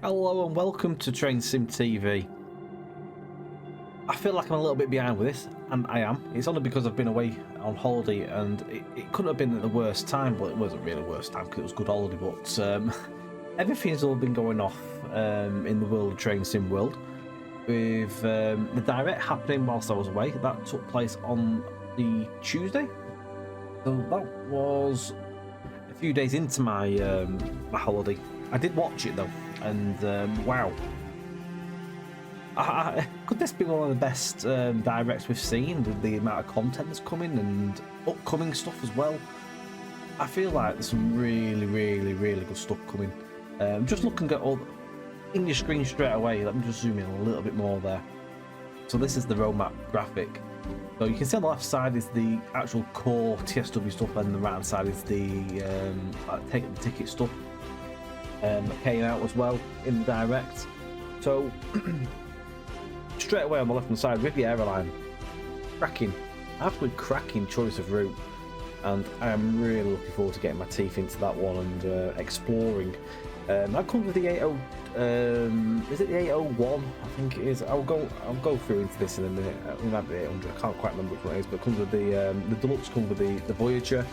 Hello and welcome to Train Sim TV. I feel like I'm a little bit behind with this, and I am. It's only because I've been away on holiday, and it couldn't have been at the worst time. Well, it wasn't really the worst time because it was good holiday, but everything's all been going off in the world of Train Sim world. With the direct happening whilst I was away, that took place on the Tuesday. So that was a few days into my my holiday. I did watch it though, and wow. Could this be one of the best directs we've seen with the amount of content that's coming and upcoming stuff as well? I feel like there's some really good stuff coming. Just looking at all in your screen straight away, let me just zoom in a little bit more there. So this is the roadmap graphic. So you can see on the left side is the actual core TSW stuff, and the right hand side is the taking the ticket stuff that came out as well in the direct. So straight away on the left hand side, Riviera Airline, cracking, absolutely cracking choice of route, and I am really looking forward to getting my teeth into that one and exploring. That comes with the 80. Is it the 801? I think it is. I'll go through into this in a minute. It might be 800. I can't quite remember which one it is, but it comes with the deluxe. Comes with the Voyager,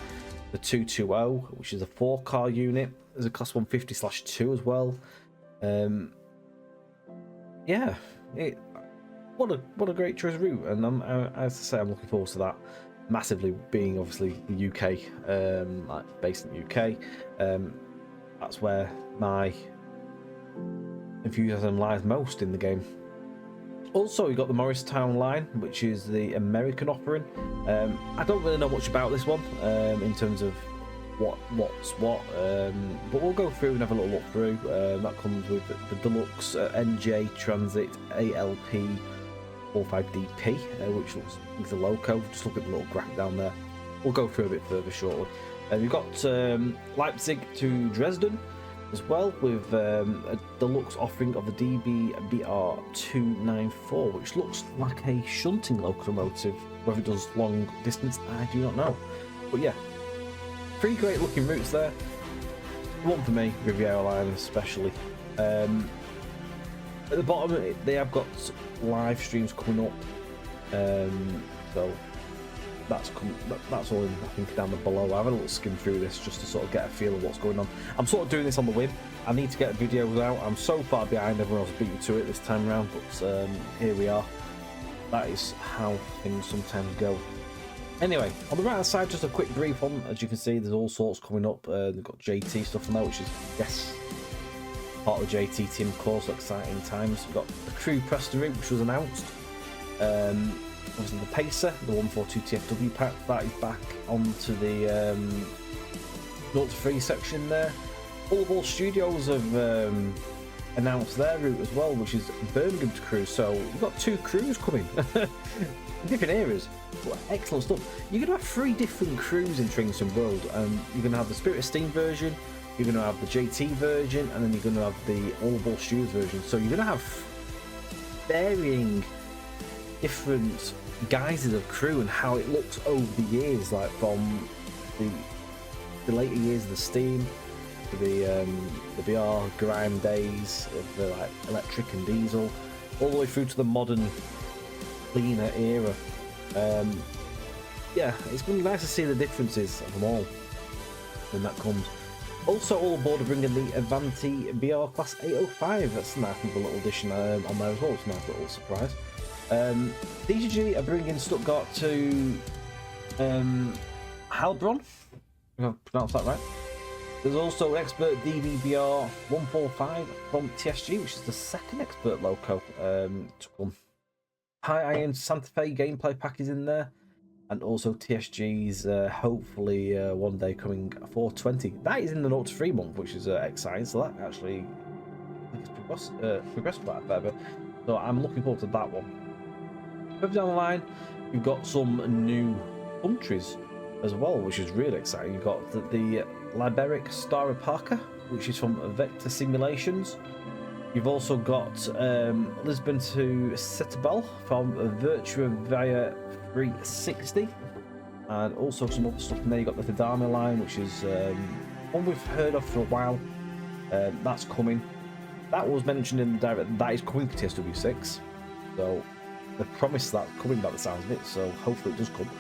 the 220, which is a 4-car unit. There's a class 150/2 as well. Yeah, what a great choice of route, and as I say, I'm looking forward to that massively. Being obviously the UK, like based in the UK, that's where my enthusiasm lies most in the game. Also, we got the Morristown line, which is the American offering. I don't really know much about this one in terms of what's what, but we'll go through and have a little look through. That comes with the deluxe NJ Transit ALP 45DP, which looks like the loco. Just look at the little graphic down there. We'll go through a bit further shortly. We've got Leipzig to Dresden as well, with a deluxe offering of the DB-BR 294, which looks like a shunting locomotive. Whether it does long distance, I do not know. But yeah, 3 great looking routes there. One for me, Riviera Line especially. At the bottom, they have got live streams coming up, so that's all in, I think, down below. I've had a little skim through this just to sort of get a feel of what's going on. I'm sort of doing this on the whim. I need to get videos out. I'm so far behind everyone else, beating to it this time around, but here we are. That is how things sometimes go. Anyway, on the right hand side, just a quick brief on. As you can see, there's all sorts coming up. They've got JT stuff on there, which is, yes, part of the JT team, of course. Exciting times. We've got the Crew Preston route, which was announced. Obviously the Pacer, the 142 TFW pack, that is back onto the 0-3 section there. All Studios have announced their route as well, which is Birmingham to Crewe. So we've got 2 crews coming in different areas. But excellent stuff. You're going to have 3 different crews in Train Sim World. You're going to have the Spirit of Steam version, you're going to have the JT version, and then you're going to have the All Studios version. So you're going to have varying different guises of crew and how it looks over the years, like from the later years of the Steam to the BR grime days of the like electric and diesel, all the way through to the modern cleaner era. Yeah, it's going to be nice to see the differences of them all when that comes. Also, all aboard are bringing the Avanti BR Class 805. That's a nice little addition on there as well. It's a nice little surprise. DGG are bringing Stuttgart to Heilbronn, if I pronounced that right. There's also an Expert DBBR 145 from TSG, which is the second Expert loco to come. High Iron Santa Fe gameplay pack is in there, and also TSG's hopefully one day coming 420. That is in the 0-3 month, which is exciting. So that actually progressed quite a fair bit. So I'm looking forward to that one. Further down the line, you've got some new countries as well, which is really exciting. You've got the Liberic Star Parker, which is from Vector Simulations. You've also got Lisbon to Setúbal from Virtua Via 360, and also some other stuff in there. You've got the Vidama line, which is one we've heard of for a while. That's coming. that was mentioned in the direct. That is coming to TSW6, so they promised that coming by the sounds of it. So hopefully it does come.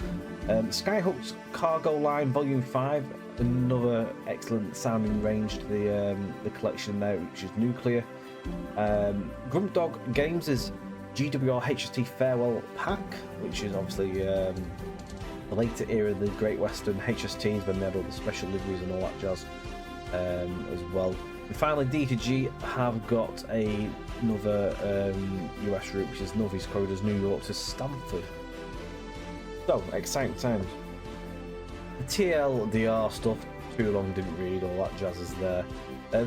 Skyhook's Cargo Line Volume 5, another excellent sounding range to the collection there, which is Nuclear. Grunt Dog Games' GWR HST Farewell Pack, which is obviously the later era of the Great Western HSTs when they had all the special liveries and all that jazz as well. And finally, D2G have got another US route, which is Northeast Corridors, New York to Stamford. So, exciting times. The TLDR stuff, too long, didn't read, all that jazz is there.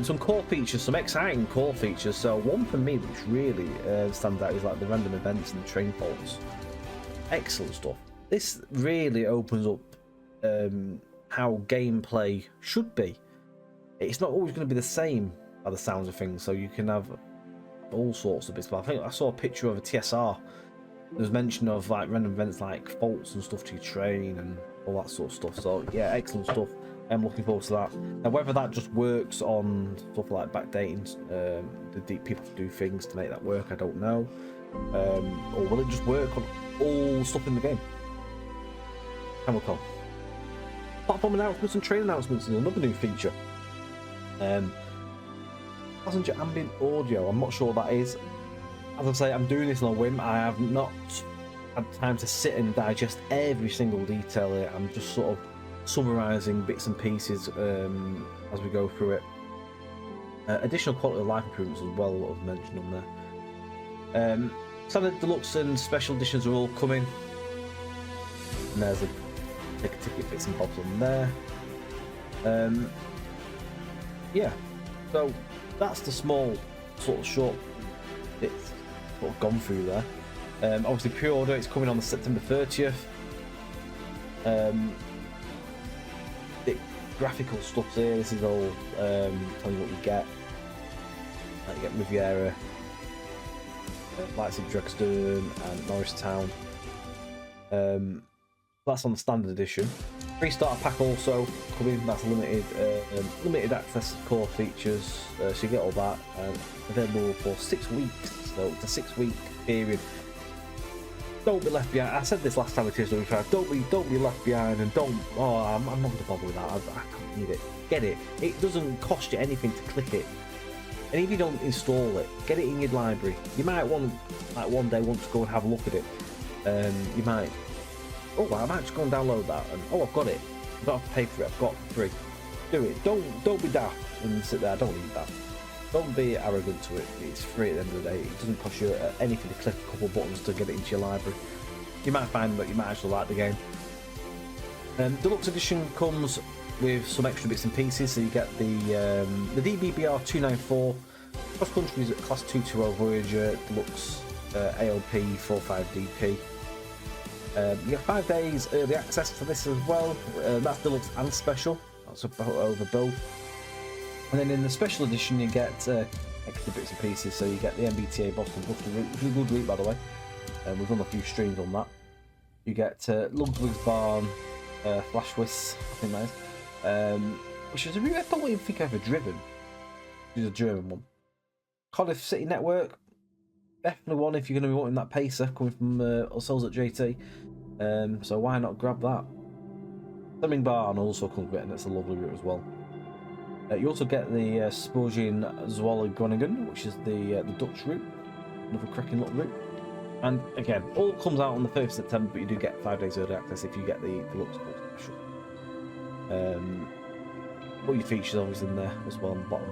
Some core features, some exciting core features. So one for me which really stands out is like the random events and the train faults. Excellent stuff. This really opens up how gameplay should be. It's not always going to be the same by the sounds of things, so you can have all sorts of bits. But I think I saw a picture of a TSR. There was mention of like random events like faults and stuff to your train and all that sort of stuff. So yeah, excellent stuff. I'm looking forward to that. Now, whether that just works on stuff like backdating, the people do things to make that work, I don't know. Or will it just work on all stuff in the game? Time will come. Platform announcements and train announcements is another new feature. Passenger ambient audio, I'm not sure what that is. As I say, I'm doing this on a whim. I have not had time to sit and digest every single detail here. I'm just sort of summarising bits and pieces as we go through it. Additional quality of life improvements as well, what I've mentioned on there. Standard Deluxe and Special Editions are all coming. And there's a ticket bits and bobs on there. Yeah, so that's the small sort of short bits sort of gone through there. Obviously pre-order, it's coming on the September 30th. The graphical stuff here, this is all telling you what you get. Like you get Riviera, Lights of Drugstone and Norristown. That's on the standard edition. Free starter pack also coming. That's limited access core features, so you get all that. Available for 6 weeks, so it's a 6-week period. Don't be left behind. I said this last time with TSW5. Don't be left behind, and don't. Oh, I'm not going to bother with that. I can't need it. Get it. It doesn't cost you anything to click it. And if you don't install it, get it in your library. You might want, like, one day want to go and have a look at it. You might. Oh, I might just go and download that, and oh, I've got it. I don't have to pay for it. I've got it for free. Do it. Don't be daft and sit there. I don't need that. Don't be arrogant to it. It's free at the end of the day. It doesn't cost you anything to click a couple of buttons to get it into your library. You might find that you might actually like the game. Deluxe edition comes with some extra bits and pieces. So you get the DBBR 294 cross country class 220 Voyager Deluxe ALP 45DP. You get 5 days early access to this as well. That's deluxe and special. That's over both. And then in the special edition, you get extra bits and pieces. So you get the MBTA Boston Buster route, which is a good route, by the way. We've done a few streams on that. You get Ludwig's Barn, Flashwiss, I think that is, which is a route I don't even think I've ever driven. It's a German one. Cardiff City Network, definitely one if you're going to be wanting that pacer coming from ourselves at JT. So why not grab that? Fleming Barn also comes with it, and it's a lovely route as well. You also get the Sporgian Zwolle Groningen, which is the Dutch route, another cracking little route. And again, all comes out on the 1st of September, but you do get 5 days early access if you get the Deluxe Special. All your features always in there as well on the bottom.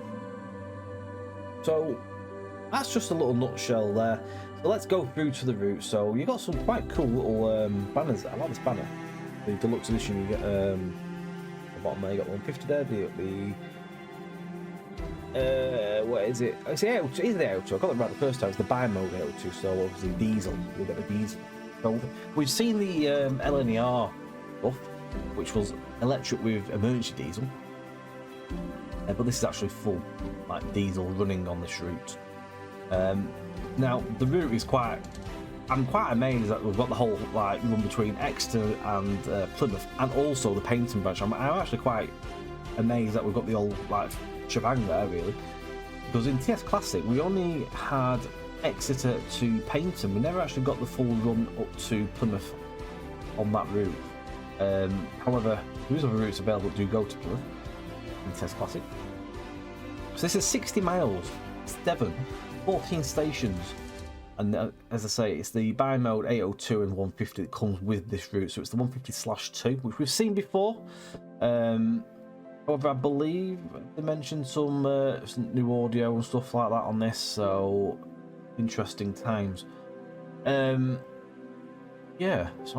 So that's just a little nutshell there. So let's go through to the route. So you got some quite cool little banners there. I like this banner. The Deluxe edition, you get the bottom there, you got 150 there, what is it? It's the AO2, it is the AO2. I got it right the first time. It's the bi-mode AO2, so obviously diesel. You'll get the diesel. So we've seen the LNER buff, which was electric with emergency diesel. But this is actually full, like diesel running on this route. Now the route is quite. I'm quite amazed that we've got the whole like run between Exeter and Plymouth, and also the Paignton branch. I'm actually quite amazed that we've got the old like shebang there really. Because in TS Classic, we only had Exeter to Paignton. We never actually got the full run up to Plymouth on that route. However, there is other routes available that do go to Plymouth in TS Classic. So this is 60 miles. It's Devon, 14 stations. And as I say, it's the bi-mode 802 and 150 that comes with this route. So it's the 150/2, which we've seen before. However, I believe they mentioned some new audio and stuff like that on this. So interesting times. Yeah, so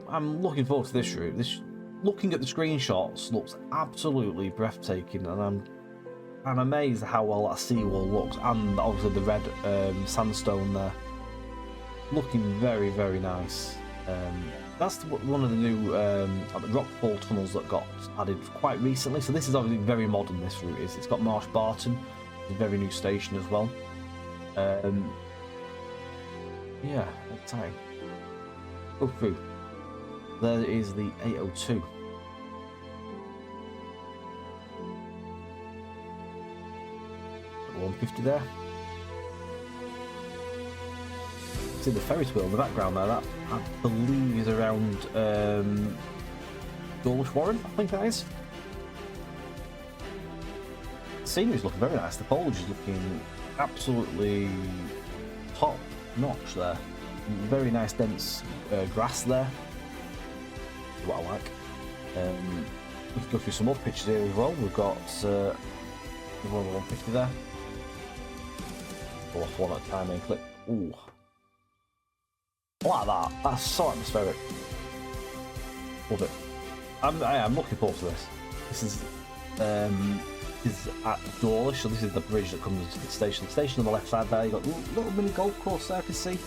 I'm looking forward to this route. Looking at the screenshots, looks absolutely breathtaking, and I'm amazed at how well that seawall looks, and obviously the red sandstone there, looking very, very nice. That's one of the new rockfall tunnels that got added quite recently. So this is obviously very modern. This route is. It's got Marsh Barton, a very new station as well. Yeah, exciting. Go through. There is the 802. 150 there. See the Ferris wheel in the background there. That I believe is around Dawlish Warren. I think that is. The scenery's looking very nice. The foliage is looking absolutely top notch there. Very nice dense grass there. That's what I like. We can go through some more pictures here as well. We've got the 150 there. Go off one at a time and click. Ooh. I like that. That's so atmospheric. Love it. I'm looking forward to this. This is at Dawlish, so this is the bridge that comes into the station. The station on the left side there, you've got a little mini golf course there, I can see.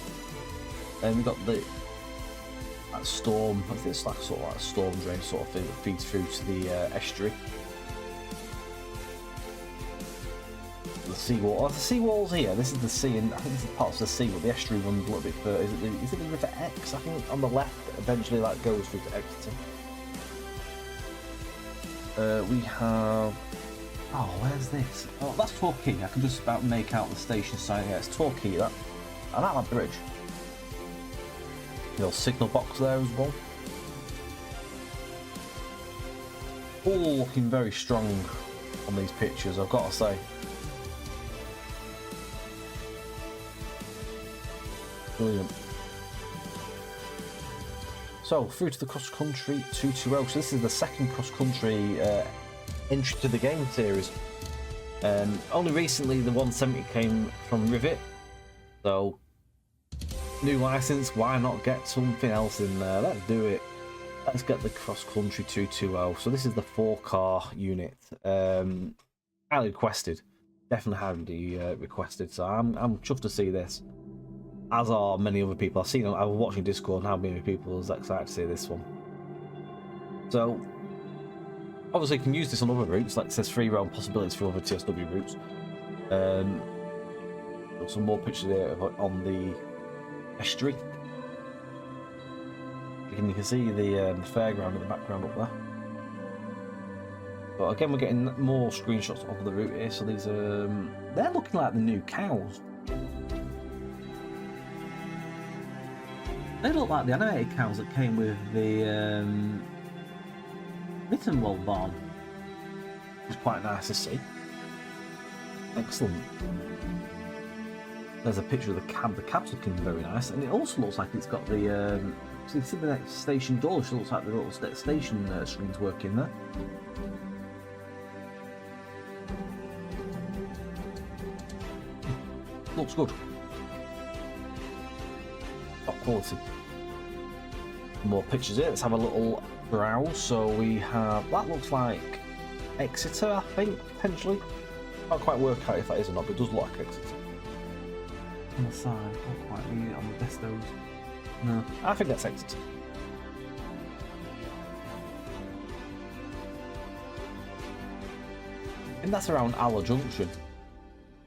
And we've got that storm, I think it's like sort of like a storm drain sort of thing that feeds through to the estuary. The seawall. Oh, the seawall's here. This is the sea, and I think this is parts of the sea, but the estuary runs a little bit further. Is it the River Exe? I think on the left, eventually that goes through to Exeter. We have. Oh, where's this? Oh, that's Torquay. I can just about make out the station sign. Yeah, it's Torquay. That. I like that bridge. Little signal box there as well. All looking very strong on these pictures, I've got to say. Brilliant. So, through to the cross country 220. So this is the second cross country entry to the game series. Only recently the 170 came from Rivet, so new license, why not get something else in there? Let's do it. Let's get the cross country 220. So this is the 4-car unit. Highly requested, definitely highly requested. So I'm chuffed to see this, as are many other people. I was watching Discord and how many people was excited to see this one. So obviously you can use this on other routes, like it says free roam possibilities for other TSW routes. Got some more pictures there on the estuary. You can see the fairground in the background up there. But again, we're getting more screenshots of the route here. So these are they're looking like the new cows. They look like the animated cows that came with the Mittenwald barn. It's quite nice to see. Excellent. There's a picture of the cab. The cab's looking very nice, and it also looks like it's got the. So you see the next station door. It looks like the little station screens working there. Looks good. Top quality. More pictures here. Let's have a little browse. So we have that. Looks like Exeter, I think, potentially. Can't quite work out if that is or not, but it does look like Exeter. On the side, can't quite read it on the destos. No, I think that's Exeter. And that's around Aller Junction.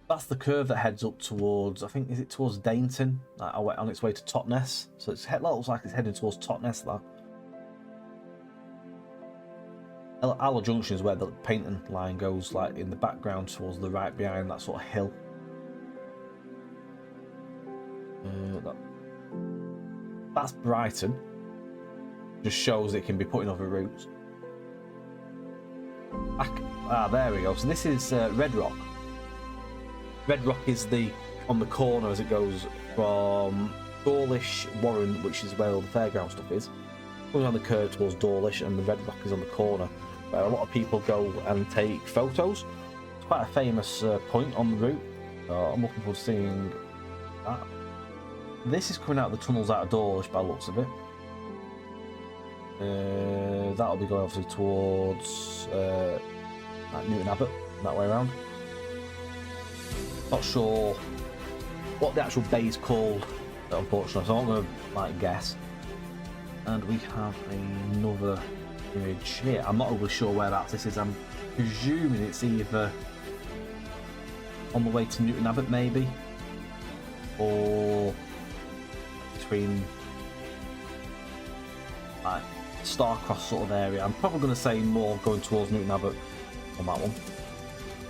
That's the curve that heads up towards, I think, is it towards Dainton? Like, on its way to Totnes. So it looks like it's heading towards Totnes, that. Allo Junction is where the painting line goes, like in the background towards the right behind that sort of hill. That's Brighton. Just shows it can be put in other routes. There we go. So this is Red Rock. Red Rock is on the corner as it goes from Dawlish, Warren, which is where all the fairground stuff is. Going on the curve towards Dawlish, and the Red Rock is on the corner, where a lot of people go and take photos. It's quite a famous point on the route. I'm looking forward to seeing that. This is coming out of the tunnels out of Dawlish by the looks of it. That'll be going obviously towards like Newton Abbot, that way around. Not sure what the actual bay is called, unfortunately, so I'm going to guess. And we have another image here. I'm not overly sure whereabouts this is. I'm presuming it's either on the way to Newton Abbot, maybe, or between like Starcross sort of area. I'm probably going to say more going towards Newton Abbot on that one.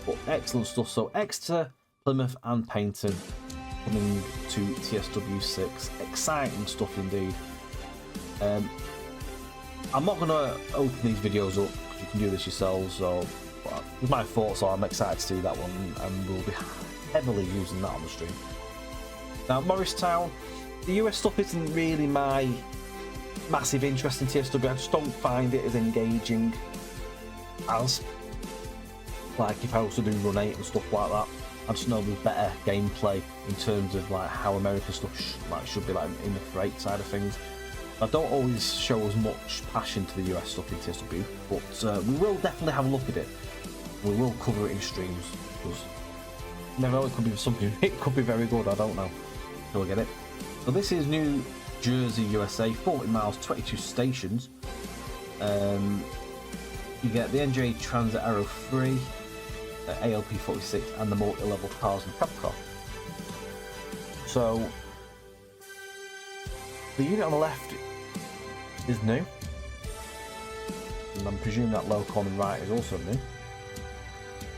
But excellent stuff. So Exeter, Plymouth, and Paignton coming to TSW6. Exciting stuff indeed. I'm not going to open these videos up because you can do this yourselves. So, with my thoughts are, I'm excited to see that one, and we'll be heavily using that on the stream. Now, Morristown, the US stuff isn't really my massive interest in TSW. I just don't find it as engaging as like if I was to do Run 8 and stuff like that. I just know there's better gameplay in terms of like how American stuff should be like in the freight side of things. I don't always show as much passion to the US stuff in TSW, but we will definitely have a look at it. We will cover it in streams because you never know, it could be something. It could be very good. I don't know until I get it. So this is New Jersey, USA. 40 miles, 22 stations. You get the NJ Transit Aero 3, ALP 46, and the multi-level cars and prep car. So the unit on the left is new, and I'm presuming that loco on the right is also new.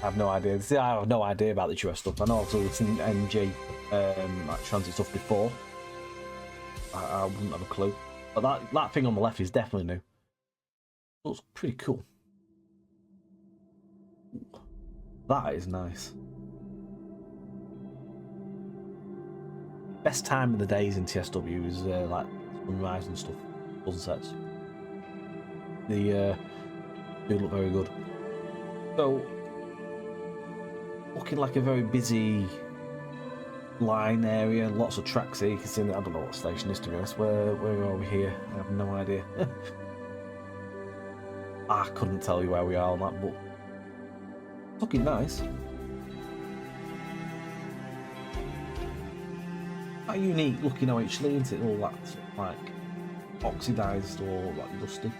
I have no idea. See, I have no idea about the US stuff. I know I've seen NJ like transit stuff before. I wouldn't have a clue, but that thing on the left is definitely new. Looks pretty cool. That is nice. Best time of the days in TSW is like sunrise and stuff, sunsets. They do look very good. So, looking like a very busy line area, lots of tracks here. You can see, I don't know what station this is, to be honest. Where are we here? I have no idea. I couldn't tell you where we are on that, but it's looking nice. Quite unique looking OHL, isn't it? All that like oxidised or like dusty.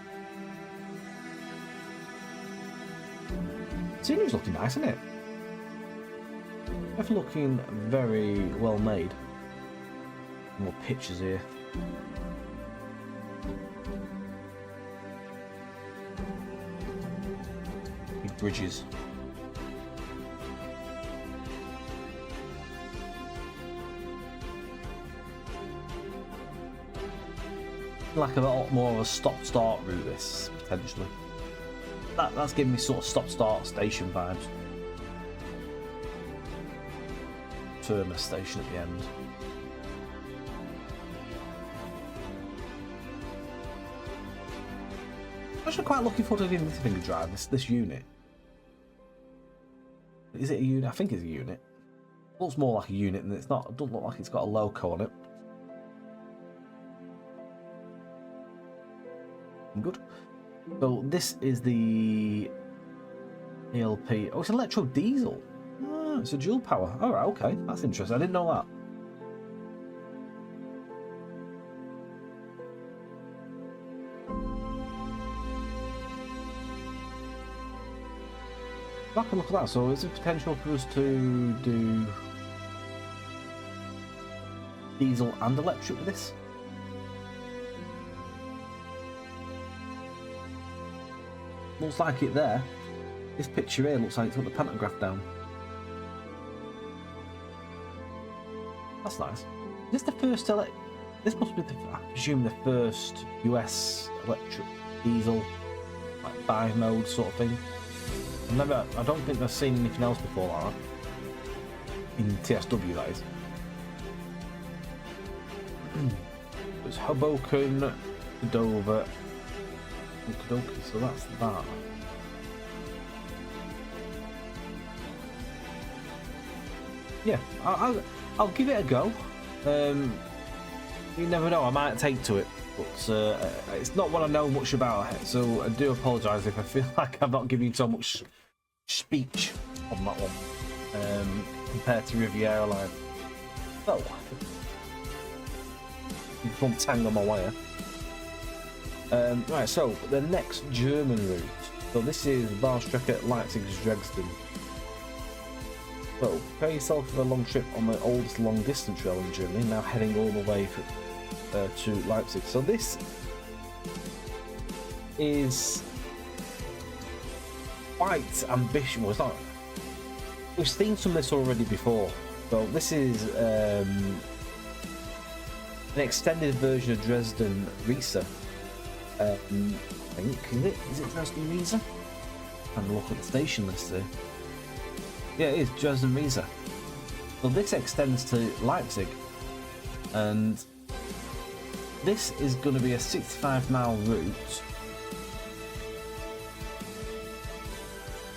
Scenery's looking nice, isn't it? It's looking very well made. More pictures here. Big bridges. Like a lot more of a stop-start route, this potentially. That's giving me sort of stop-start station vibes. Terminus station at the end. I'm actually quite looking forward to doing this finger drive, this unit. Is it a unit? I think it's a unit. It looks more like a unit, and it's not. It doesn't look like it's got a loco on it. Good. So this is the ALP. Oh, it's electro diesel. Ah, it's a dual power. All right, okay, that's interesting. I didn't know that. I can look at that. So is there potential for us to do diesel and electric with this? looks like it there. This picture here looks like it's got the pantograph down. That's nice. Is this the first this must be, I presume, the first US electric diesel, like bi-mode sort of thing. I don't think I've seen anything else before like that. In TSW, that is. It's Hoboken, Dover, so that's that. Yeah, I'll give it a go. You never know, I might take to it, but it's not what I know much about it, so I do apologise if I feel like I'm not giving you so much speech on that one compared to Riviera Line. So, from Tang on my wire. Right, so the next German route. So this is Bahnstrecke Leipzig-Dresden. So, prepare yourself for a long trip on the oldest long-distance rail in Germany, now heading all the way to Leipzig. So this is quite ambitious. Well, it's not. We've seen some of this already before. So this is an extended version of Dresden Riesa. I think is it Dresden Riesa? Have a look at the station list there. Yeah, it is Dresden Riesa. So this extends to Leipzig, and this is going to be a 65-mile route.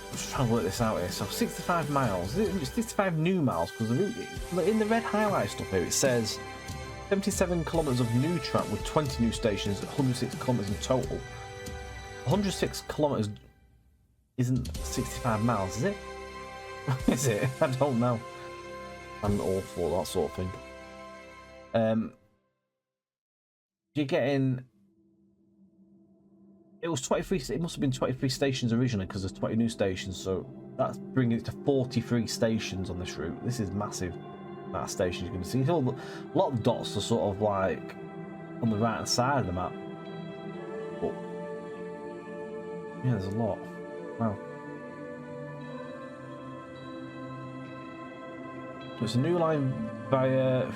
I'm just trying to work this out here. So 65 miles. It's 65 new miles because the route in the red highlight stuff here it says 77 kilometers of new track with 20 new stations, 106 kilometers in total. 106 kilometers isn't 65 miles, is it? Is it? I don't know. I'm all for that sort of thing. You're getting. It was 23. It must have been 23 stations originally because there's 20 new stations. So that's bringing it to 43 stations on this route. This is massive. Amount of stations you're going to see. A lot of dots are sort of like on the right hand side of the map. But yeah, there's a lot. Wow. So it's a new line via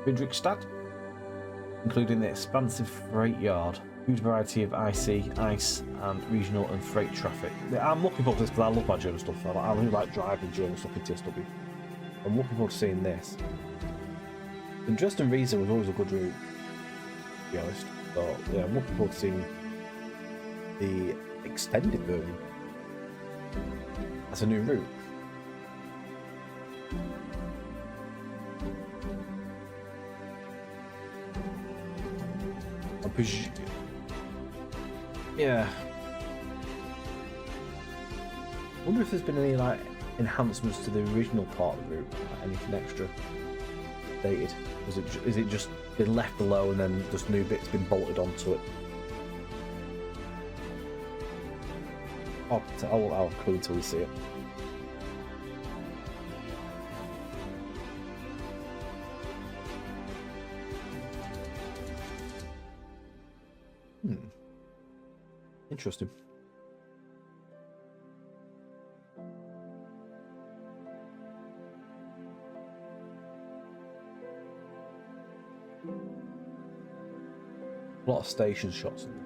Friedrichstadt, including the expansive freight yard, huge variety of IC, ice, and regional and freight traffic. I'm looking forward to this because I love my German stuff. I really like driving German stuff in TSW. I'm looking forward to seeing this. And Dresden Riesa was always a good route, to be honest. So yeah, I'm looking forward to seeing the extended version. That's a new route. Yeah. I wonder if there's been any like enhancements to the original part of the route, like anything extra dated. Is it just been left below and then just new bits been bolted onto it? I'll have a clue until we see it. Interesting. A lot of station shots in there.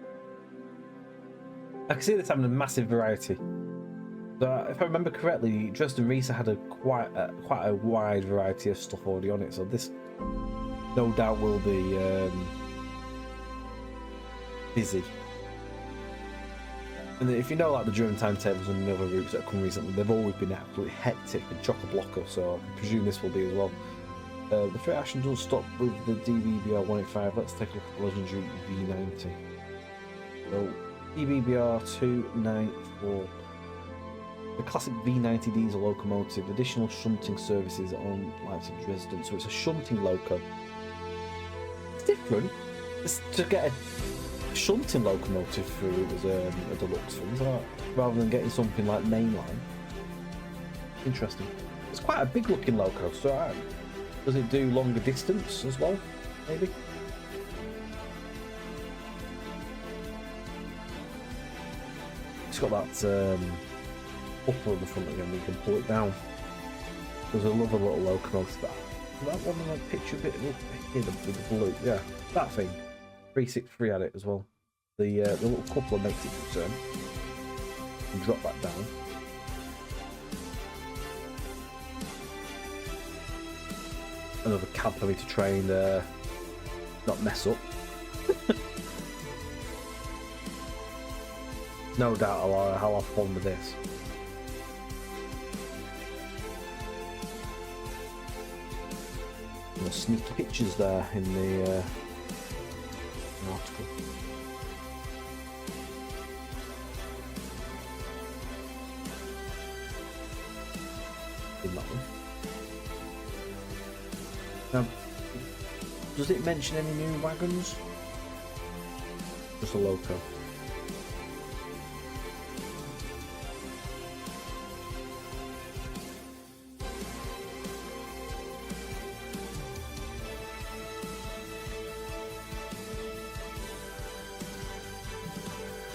I can see this having a massive variety. So if I remember correctly, Dresden Riesa had quite a wide variety of stuff already on it. So this, no doubt, will be busy. And if you know like the German timetables and the other routes that have come recently, they've always been absolutely hectic and chock-a-blocker, so I presume this will be as well. The freight action doesn't stop with the DBBR 185. Let's take a look at the legendary V90. So, DBBR 294. The classic V90 diesel locomotive, additional shunting services on Leipzig Dresden. So it's a shunting loco. It's different. It's to get a shunting locomotive through as a deluxe thing, rather than getting something like mainline. Interesting. It's quite a big looking loco, so does it do longer distance as well, maybe? It's got that upper on the front again, we can pull it down. There's another little locomotive. That one on the picture bit here with the blue, yeah, that thing. 363 had it as well. The little coupler makes it return. And drop that down. Another cab for me to try and not mess up. No doubt I'll have fun with this. And the sneaky pictures there in the article. In that one. Now, does it mention any new wagons? Just a loco.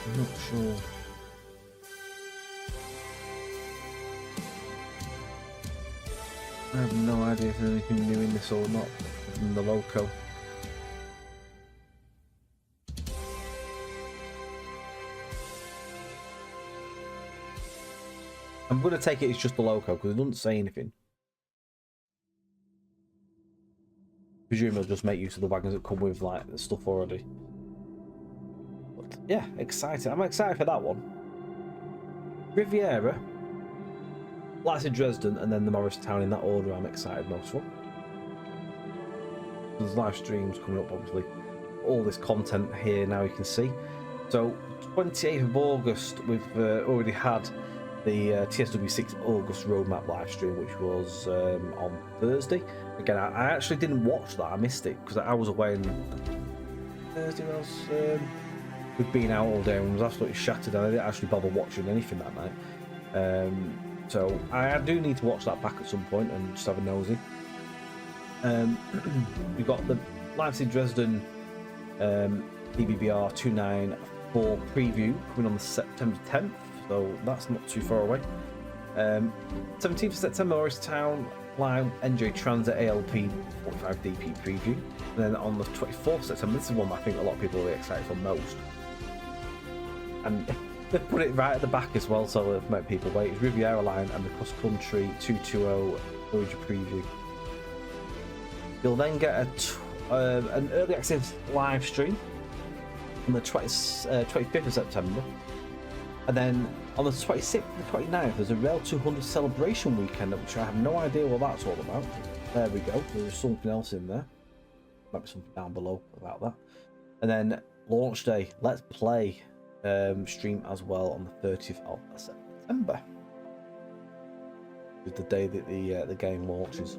I'm not sure. I have no idea if there's anything new in this or not in the loco. I'm going to take it as just the loco because it doesn't say anything. Presume it'll just make use of the wagons that come with like the stuff already. But yeah, excited. I'm excited for that one. Riviera, Leipzig, Dresden, and then the Morristown in that order. I'm excited most for. There's live streams coming up, obviously. All this content here now you can see. So 28th of August, we've already had the TSW6 August roadmap live stream, which was on Thursday. Again, I actually didn't watch that. I missed it because I was away on Thursday. We'd been out all day and was absolutely shattered. And I didn't actually bother watching anything that night. So I do need to watch that back at some point and just have a nosy. We've got the Leipzig Dresden PBBR 294 preview coming on the September 10th, so that's not too far away. 17th of September, Morristown Line NJ Transit ALP 45DP preview. And then on the 24th of September, this is one I think a lot of people are excited for most. And they've put it right at the back as well, so it'll make people wait. It's Riviera Line and the Cross Country 220 Voyager preview. You'll then get an early access live stream on the 25th of September. And then on the 26th and the 29th, there's a Rail 200 celebration weekend, which I have no idea what that's all about. There we go. There's something else in there. Might be something down below about that. And then launch day, Let's Play stream as well on the 30th of September. Is the day that the game launches.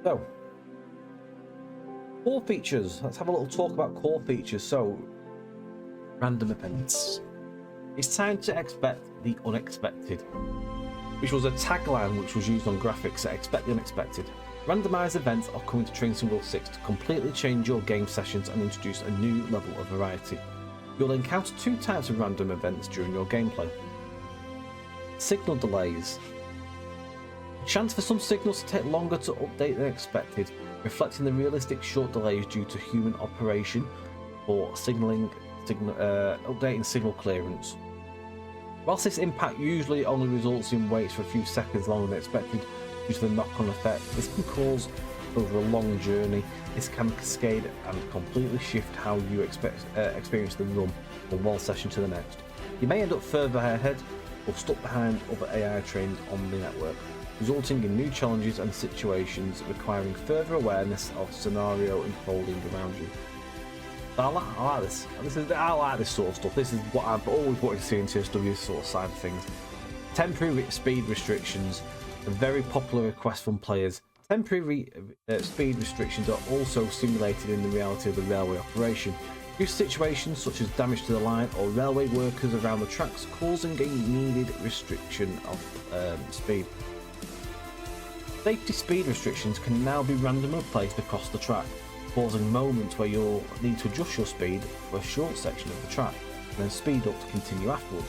So, core features. Let's have a little talk about core features. So, random events. It's time to expect the unexpected, which was a tagline which was used on graphics at Expect the Unexpected. Randomized events are coming to Train Sim World 6 to completely change your game sessions and introduce a new level of variety. You'll encounter two types of random events during your gameplay. Signal delays. Chance for some signals to take longer to update than expected, reflecting the realistic short delays due to human operation for updating signal clearance. Whilst this impact usually only results in waits for a few seconds longer than expected due to the knock-on effect, this can cause over a long journey. This can cascade and completely shift how you experience the run from one session to the next. You may end up further ahead or stuck behind other AI trains on the network, resulting in new challenges and situations requiring further awareness of scenario unfolding around you. I like this. I like this sort of stuff. This is what I've always wanted to see in TSW sort of side of things. Temporary speed restrictions, a very popular request from players. Temporary speed restrictions are also simulated in the reality of the railway operation. Due to situations such as damage to the line or railway workers around the tracks causing a needed restriction of speed. Safety speed restrictions can now be randomly placed across the track, causing moments where you'll need to adjust your speed for a short section of the track. and then speed up to continue afterwards.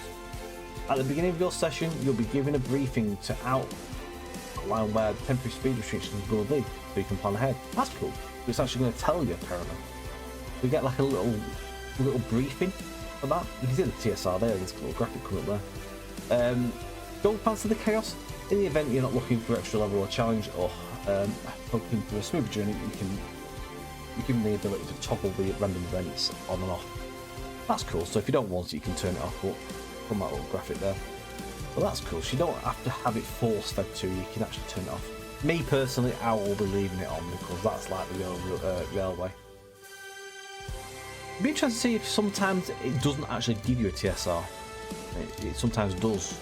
At the beginning of your session, you'll be given a briefing to outline where the temporary speed restrictions will be, so you can plan ahead. That's cool. It's actually going to tell you, apparently. We get like a little briefing for that. You can see the TSR there, this little graphic coming up there. Don't fancy the chaos. In the event you're not looking for extra level or challenge, or hoping for a smooth journey, you give them the ability to toggle the random events on and off. That's cool. So if you don't want it, you can turn it off. But from that little graphic there. Well, that's cool. So you don't have to have it force fed to you. You can actually turn it off. Me personally, I will be leaving it on because that's like the real way. It'd be interesting to see if sometimes it doesn't actually give you a TSR. It sometimes does,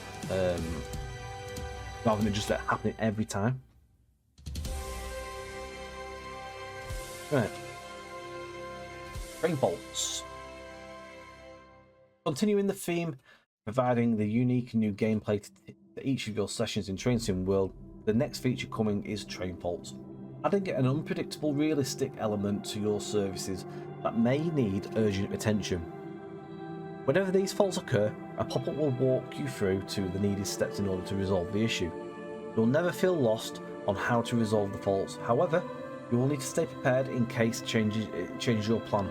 rather than just happening every time. Right. Train faults. Continuing the theme, providing the unique new gameplay to each of your sessions in Train Sim World, the next feature coming is Train Faults, adding an unpredictable, realistic element to your services that may need urgent attention. Whenever these faults occur, a pop-up will walk you through to the needed steps in order to resolve the issue. You'll never feel lost on how to resolve the faults, however, you will need to stay prepared in case it changes your plan.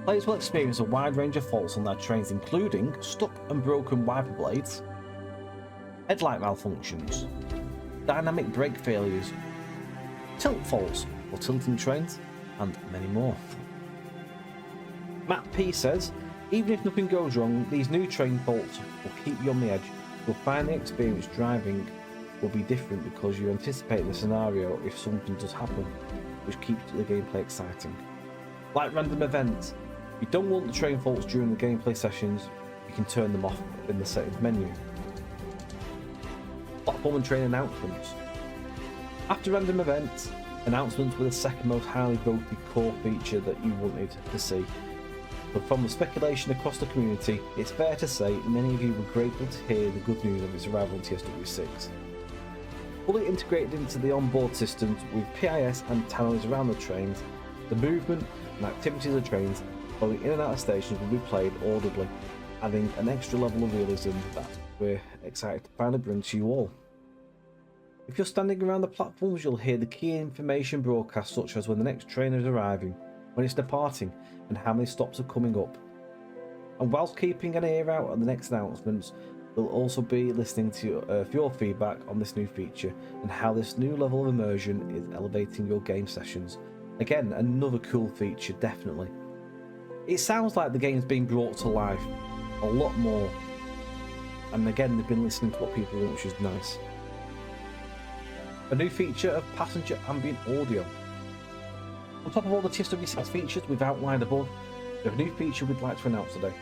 Players will experience a wide range of faults on their trains, including stuck and broken wiper blades, headlight malfunctions, dynamic brake failures, tilt faults or tilting trains, and many more. Matt P says, even if nothing goes wrong, these new train faults will keep you on the edge. You'll find the experience driving will be different because you anticipate the scenario if something does happen, which keeps the gameplay exciting. Like random events, if you don't want the train faults during the gameplay sessions, you can turn them off in the settings menu. Platform and train announcements. After random events, announcements were the second most highly voted core feature that you wanted to see. But from the speculation across the community, it's fair to say many of you were grateful to hear the good news of its arrival in TSW6. Fully integrated into the onboard systems with PIS and tanners around the trains, the movement and activities of the trains flowing in and out of stations will be played audibly, adding an extra level of realism that we're excited to finally bring to you all. If you're standing around the platforms, you'll hear the key information broadcast, such as when the next train is arriving, when it's departing, and how many stops are coming up. And whilst keeping an ear out on the next announcements, we'll also be listening to for your feedback on this new feature and how this new level of immersion is elevating your game sessions. Again, another cool feature, definitely. It sounds like the game's being brought to life a lot more, and again, they've been listening to what people want, which is nice. A new feature of passenger ambient audio. On top of all the TSW6 features we've outlined above, we have a new feature we'd like to announce today.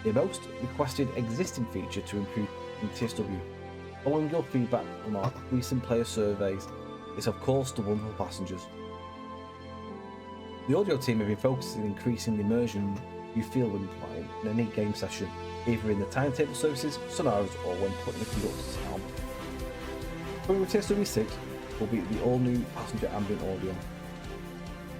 The most requested existing feature to improve in TSW. Following your feedback from our recent player surveys, is of course the wonderful passengers. The audio team have been focusing on increasing the immersion you feel when playing in any game session, either in the timetable services, scenarios, or when putting the conductor's helm. Coming with TSW6 will be the all-new passenger ambient audio,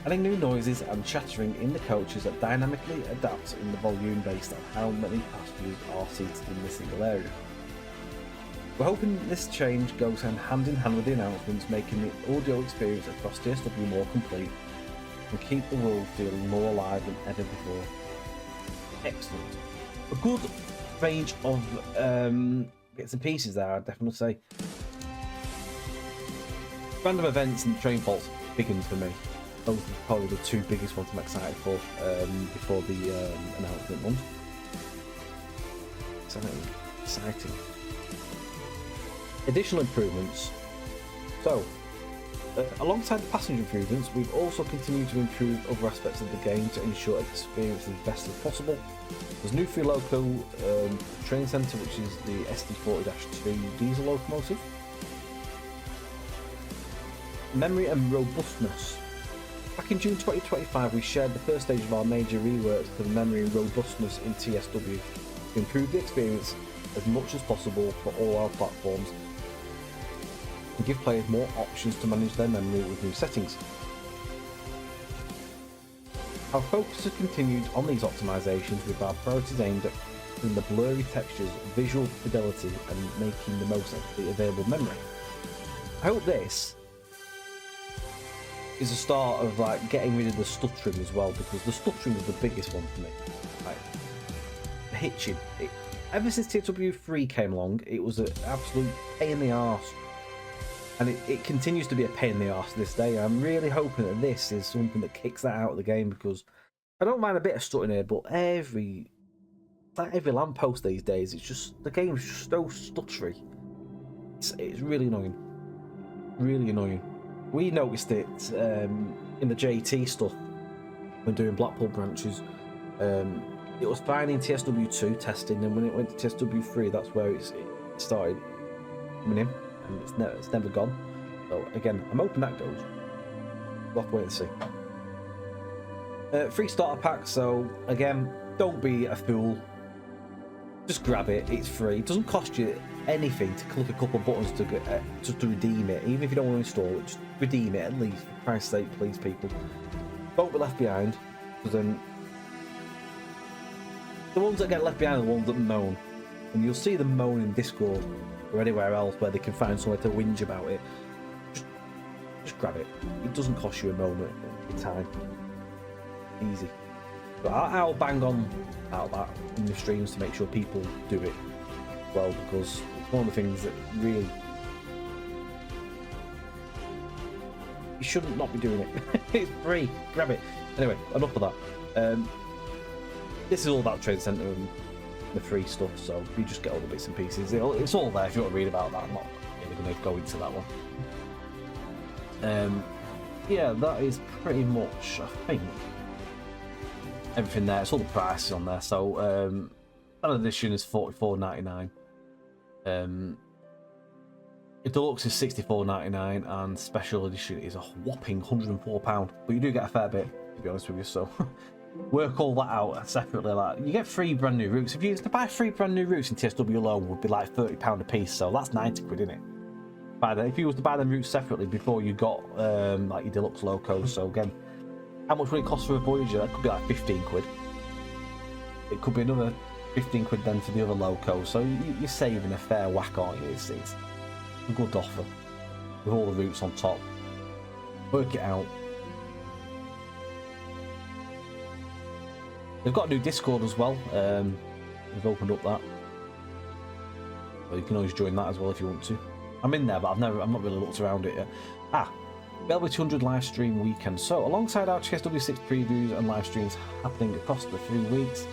adding new noises and chattering in the coaches that dynamically adapts in the volume based on how many passengers are seated in this single area. We're hoping this change goes hand in hand with the announcements, making the audio experience across TSW more complete and keep the world feeling more alive than ever before. Excellent. A good range of bits and pieces there, I'd definitely say. Random events and train faults, big ones for me. Those are probably the two biggest ones I'm excited for before the announcement ones. Exciting. Additional improvements. So, alongside the passenger improvements, we've also continued to improve other aspects of the game to ensure experience is as best as possible. There's new free loco training centre, which is the SD40-2 diesel locomotive. Memory and robustness. Back in June 2025, we shared the first stage of our major reworks for the memory and robustness in TSW to improve the experience as much as possible for all our platforms and give players more options to manage their memory with new settings. Our focus has continued on these optimizations with our priorities aimed at improving the blurry textures, visual fidelity, and making the most of the available memory. I hope this is a start of like getting rid of the stuttering as well, because the stuttering was the biggest one for me. Like the hitching. Ever since TSW3 came along, it was an absolute pain in the arse. And it continues to be a pain in the arse to this day. I'm really hoping that this is something that kicks that out of the game, because I don't mind a bit of stuttering here, but every lamppost these days, it's just, the game's just so stuttery. It's really annoying. Really annoying. We noticed it in the JT stuff when doing Blackpool branches. It was fine in TSW2 testing, and when it went to TSW3, that's where it started coming in. It's never gone. So again, I'm hoping that goes. We'll have to wait and see. Free starter pack. So again, don't be a fool. Just grab it. It's free. It doesn't cost you anything to click a couple of buttons to get just to redeem it. Even if you don't want to install it, just redeem it at least. For Christ's sake, please, people. Don't be left behind, because then the ones that get left behind are the ones that moan, and you'll see them moan in Discord or anywhere else where they can find somewhere to whinge about it. Just grab it. It doesn't cost you a moment of time. Easy. But I'll bang on out that in the streams to make sure people do it well, because it's one of the things that really you shouldn't not be doing it. It's free. Grab it. Anyway, enough of that. This is all about Trade Centre and the free stuff, so you just get all the bits and pieces. It's all there if you want to read about that. I'm not really going to go into that one. Yeah, that is pretty much, I think, everything there. It's all the prices on there. So standard edition is $44.99. The deluxe is $64.99, and special edition is a whopping £104. But you do get a fair bit, to be honest with you. So work all that out separately. Like, you get 3 brand new routes. If you used to buy 3 brand new routes in TSW alone, would be like £30 a piece. So that's 90 quid, isn't it? If you was to buy them routes separately before you got like your deluxe locos. So again, how much would it cost for a Voyager? That could be like 15 quid. It could be another 15 quid then for the other locos. So you're saving a fair whack, aren't you? It's a good offer with all the routes on top. Work it out. They've got a new Discord as well. They've opened up that, so you can always join that as well if you want to. I'm in there, but I've not really looked around it yet. Belby 200 live stream weekend. So alongside our TSW6 previews and live streams happening across the 3 weeks,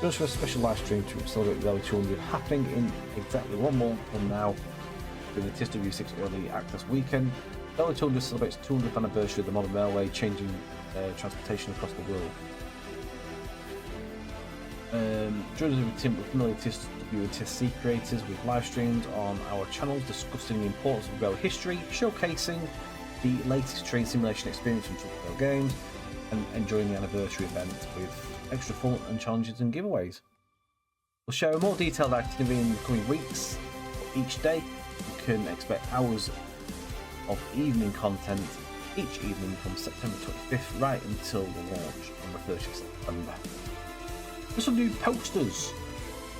just for a special live stream to celebrate Belby 200 happening in exactly 1 month from now, during the TSW6 early access weekend. Belby 200 celebrates 200th anniversary of the modern railway, changing transportation across the world. Join us with Tim, familiar TSW and TSC creators, with live streams on our channels discussing the importance of rail history, showcasing the latest train simulation experience from Rail Games, and enjoying the anniversary event with extra fun and challenges and giveaways. We'll share a more detailed activity in the coming weeks. Each day, you can expect hours of evening content each evening from September 25th right until the launch on the 30th of September. There's some new posters.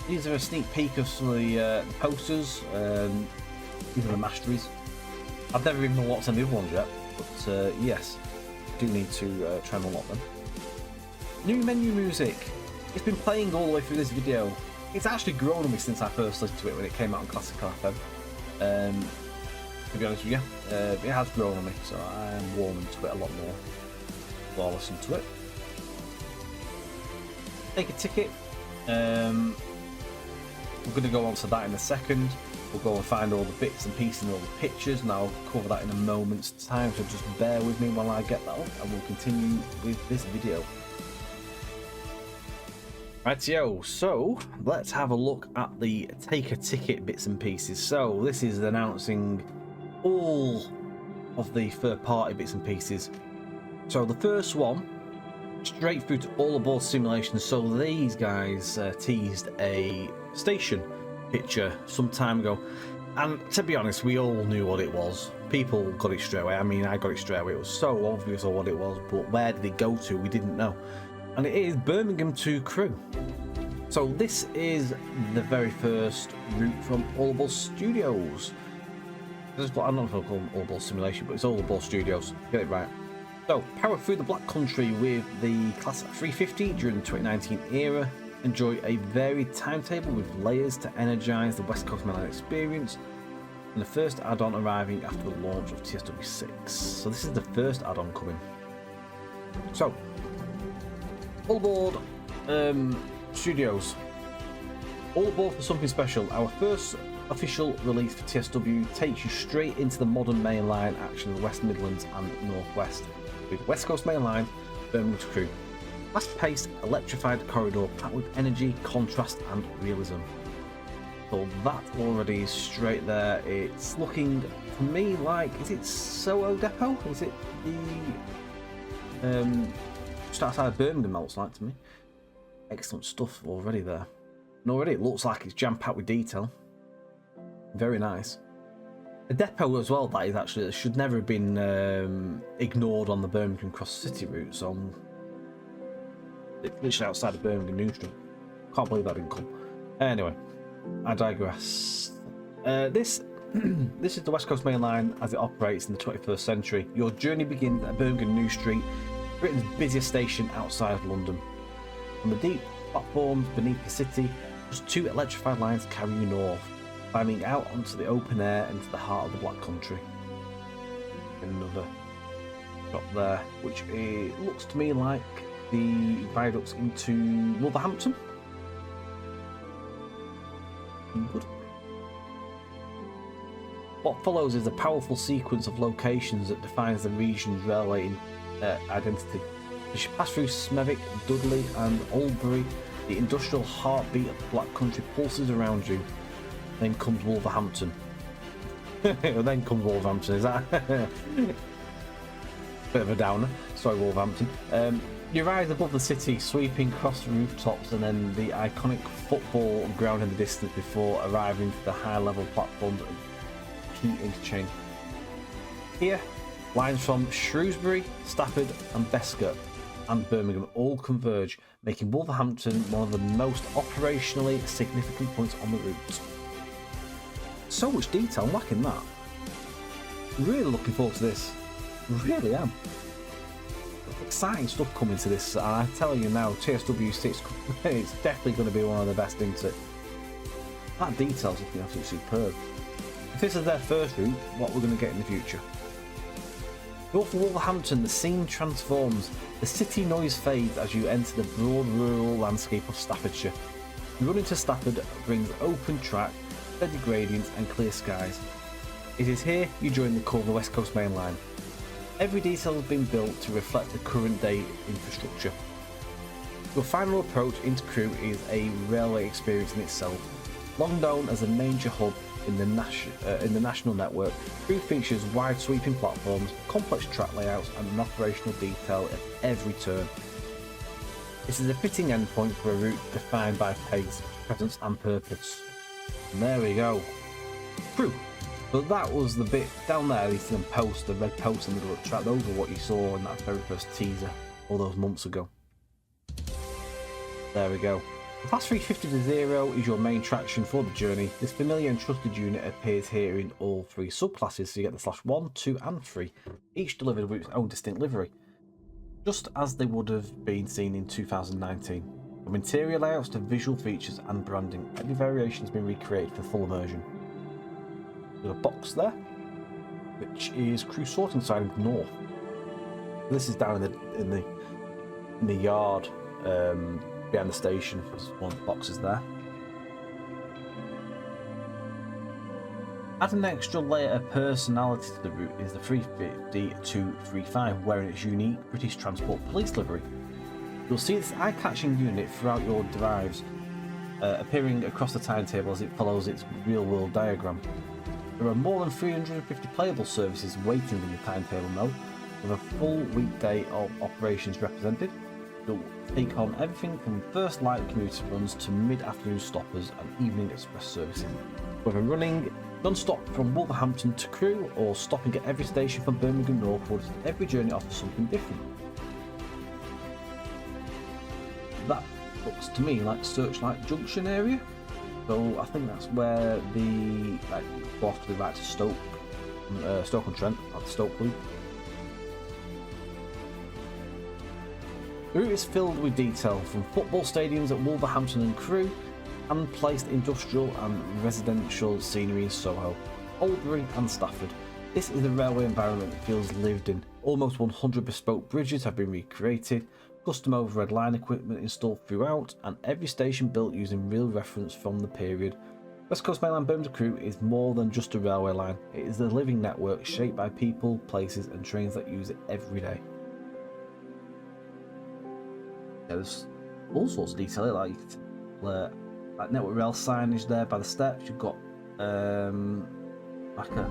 These are a sneak peek of some of the posters. These are the masteries. I've never even unlocked any of the other ones yet, but yes, do need to try and unlock them. New menu music. It's been playing all the way through this video. It's actually grown on me since I first listened to it when it came out on Classic FM. To be honest with you, it has grown on me, so I am warming to it a lot more while I listen to it. Take a ticket. We're going to go on to that in a second. We'll go and find all the bits and pieces and all the pictures, and I'll cover that in a moment's time, so just bear with me while I get that up, and we'll continue with this video. Rightio, so let's have a look at the take a ticket bits and pieces. So this is announcing all of the third party bits and pieces. So the first one, straight through to all aboard simulations. So these guys teased a station picture some time ago, and to be honest, we all knew what it was. people got it straight away. I mean, I got it straight away. It was so obvious of what it was, but where did it go to? We didn't know. And it is Birmingham to Crewe. So this is the very first route from All Ball Studios. I don't know if I'll call them All Ball Simulation, but it's All Ball Studios. Get it right. So, power through the Black Country with the Class 350 during the 2019 era. Enjoy a varied timetable with layers to energise the West Coast Mainline experience. And the first add-on arriving after the launch of TSW6. So this is the first add-on coming. So, All Aboard Studios. All aboard for something special. Our first official release for TSW takes you straight into the modern mainline action of the West Midlands and Northwest. With West Coast Main Line, Birmingham to Crewe. Fast-paced, electrified corridor packed with energy, contrast and realism. So that already is straight there. It's looking to me like, is it Soho Depot? Is it the just outside Birmingham, it looks like to me. Excellent stuff already there. And already it looks like it's jam-packed with detail. Very nice. A depot as well, that is actually, that should never have been ignored on the Birmingham Cross City route. So it's literally outside of Birmingham New Street. Can't believe that didn't come. Anyway, I digress. This is the West Coast Main Line as it operates in the 21st century. Your journey begins at Birmingham New Street, Britain's busiest station outside of London. On the deep platforms beneath the city, just 2 electrified lines carry you north, climbing out onto the open air into the heart of the Black Country. Another shot there, which looks to me like the viaducts into Wolverhampton. Good. What follows is a powerful sequence of locations that defines the region's railway identity. As you pass through Smethwick, Dudley and Oldbury, the industrial heartbeat of the Black Country pulses around you. Then comes Wolverhampton. Then comes Wolverhampton, is that? Bit of a downer. Sorry, Wolverhampton. You rise above the city, sweeping across the rooftops and then the iconic football ground in the distance before arriving to the high-level platforms and key interchange. Here, lines from Shrewsbury, Stafford and Bescot and Birmingham all converge, making Wolverhampton one of the most operationally significant points on the route. So much detail, I'm liking that. Really looking forward to this. Really am. Exciting stuff coming to this, and I tell you now, TSW6, it's definitely going to be one of the best, isn't it? That detail's looking absolutely superb. If this is their first route, what we're going to get in the future. North of Wolverhampton, the scene transforms. The city noise fades as you enter the broad rural landscape of Staffordshire. Running to Stafford brings open track, steady gradients and clear skies. It is here you join the core of the West Coast Main Line. Every detail has been built to reflect the current day infrastructure. Your final approach into Crewe is a railway experience in itself. Long known as a major hub in the national network, Crewe features wide sweeping platforms, complex track layouts and an operational detail at every turn. This is a fitting endpoint for a route defined by pace, presence and purpose. And there we go. Crewe. So that was the bit down there, these posts, the red posts in the middle of the track. Those were what you saw in that very first teaser all those months ago. There we go. The Class 350 to 0 is your main traction for the journey. This familiar and trusted unit appears here in all 3 subclasses, so you get the Slash 1, 2 and 3, each delivered with its own distinct livery, just as they would have been seen in 2019. From interior layouts to visual features and branding, every variation has been recreated for full immersion. There's a box there, which is Crewe sorting siding north. This is down in the yard behind the station. There's one of the boxes there. Add an extra layer of personality to the route is the 350-235, wearing its unique British Transport Police livery. You'll see this eye-catching unit throughout your drives, appearing across the timetable as it follows its real-world diagram. There are more than 350 playable services waiting in the timetable mode, with a full weekday of operations represented. You'll take on everything from first light commuter runs to mid-afternoon stoppers and evening express servicing. Whether running non-stop from Wolverhampton to Crewe or stopping at every station from Birmingham northwards, every journey offers something different. That looks to me like Searchlight Junction area, so I think that's where the go off to the right to Stoke-on-Trent, at the Stoke Loop. The route is filled with detail from football stadiums at Wolverhampton and Crewe, and placed industrial and residential scenery in Soho, Oldbury and Stafford. This is a railway environment that feels lived in. Almost 100 bespoke bridges have been recreated, custom overhead line equipment installed throughout, and every station built using real reference from the period. West Coast Main Line Birmingham to Crewe is more than just a railway line. It is a living network shaped by people, places and trains that use it every day. There's all sorts of detail here, like network rail signage there by the steps. You've got like a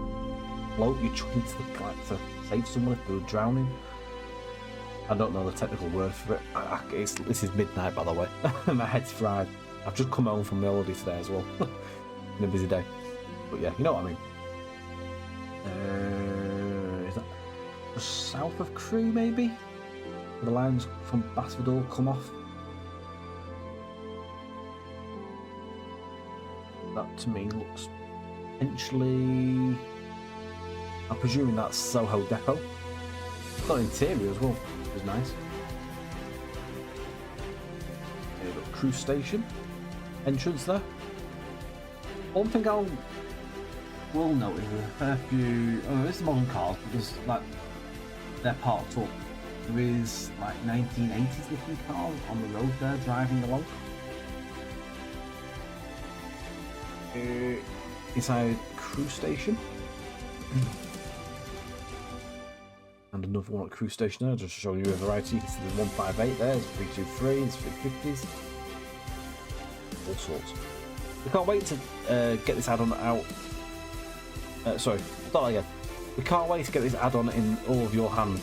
float you chuck into the to save someone if they were drowning. I don't know the technical word for it. This is midnight, by the way. My head's fried. I've just come home from my holiday today as well. In a busy day. But yeah, you know what I mean. Is that just south of Crewe, maybe? The lines from Basford all come off. That to me looks potentially. I'm presuming that's Soho Depot. It's got an interior as well, which is nice. There you go, Crewe Station. Entrance there. One thing I will note is a fair few. Oh, this is modern cars because like they're parked up. There is like 1980s looking cars on the road there driving along. Inside Crewe Station. And another one at Crewe Station there, just showing you a variety. You can see there's 158 there, there's 323, there's 350s. All sorts. We can't wait to get this add-on out. Sorry, start that again. We can't wait to get this add-on in all of your hands.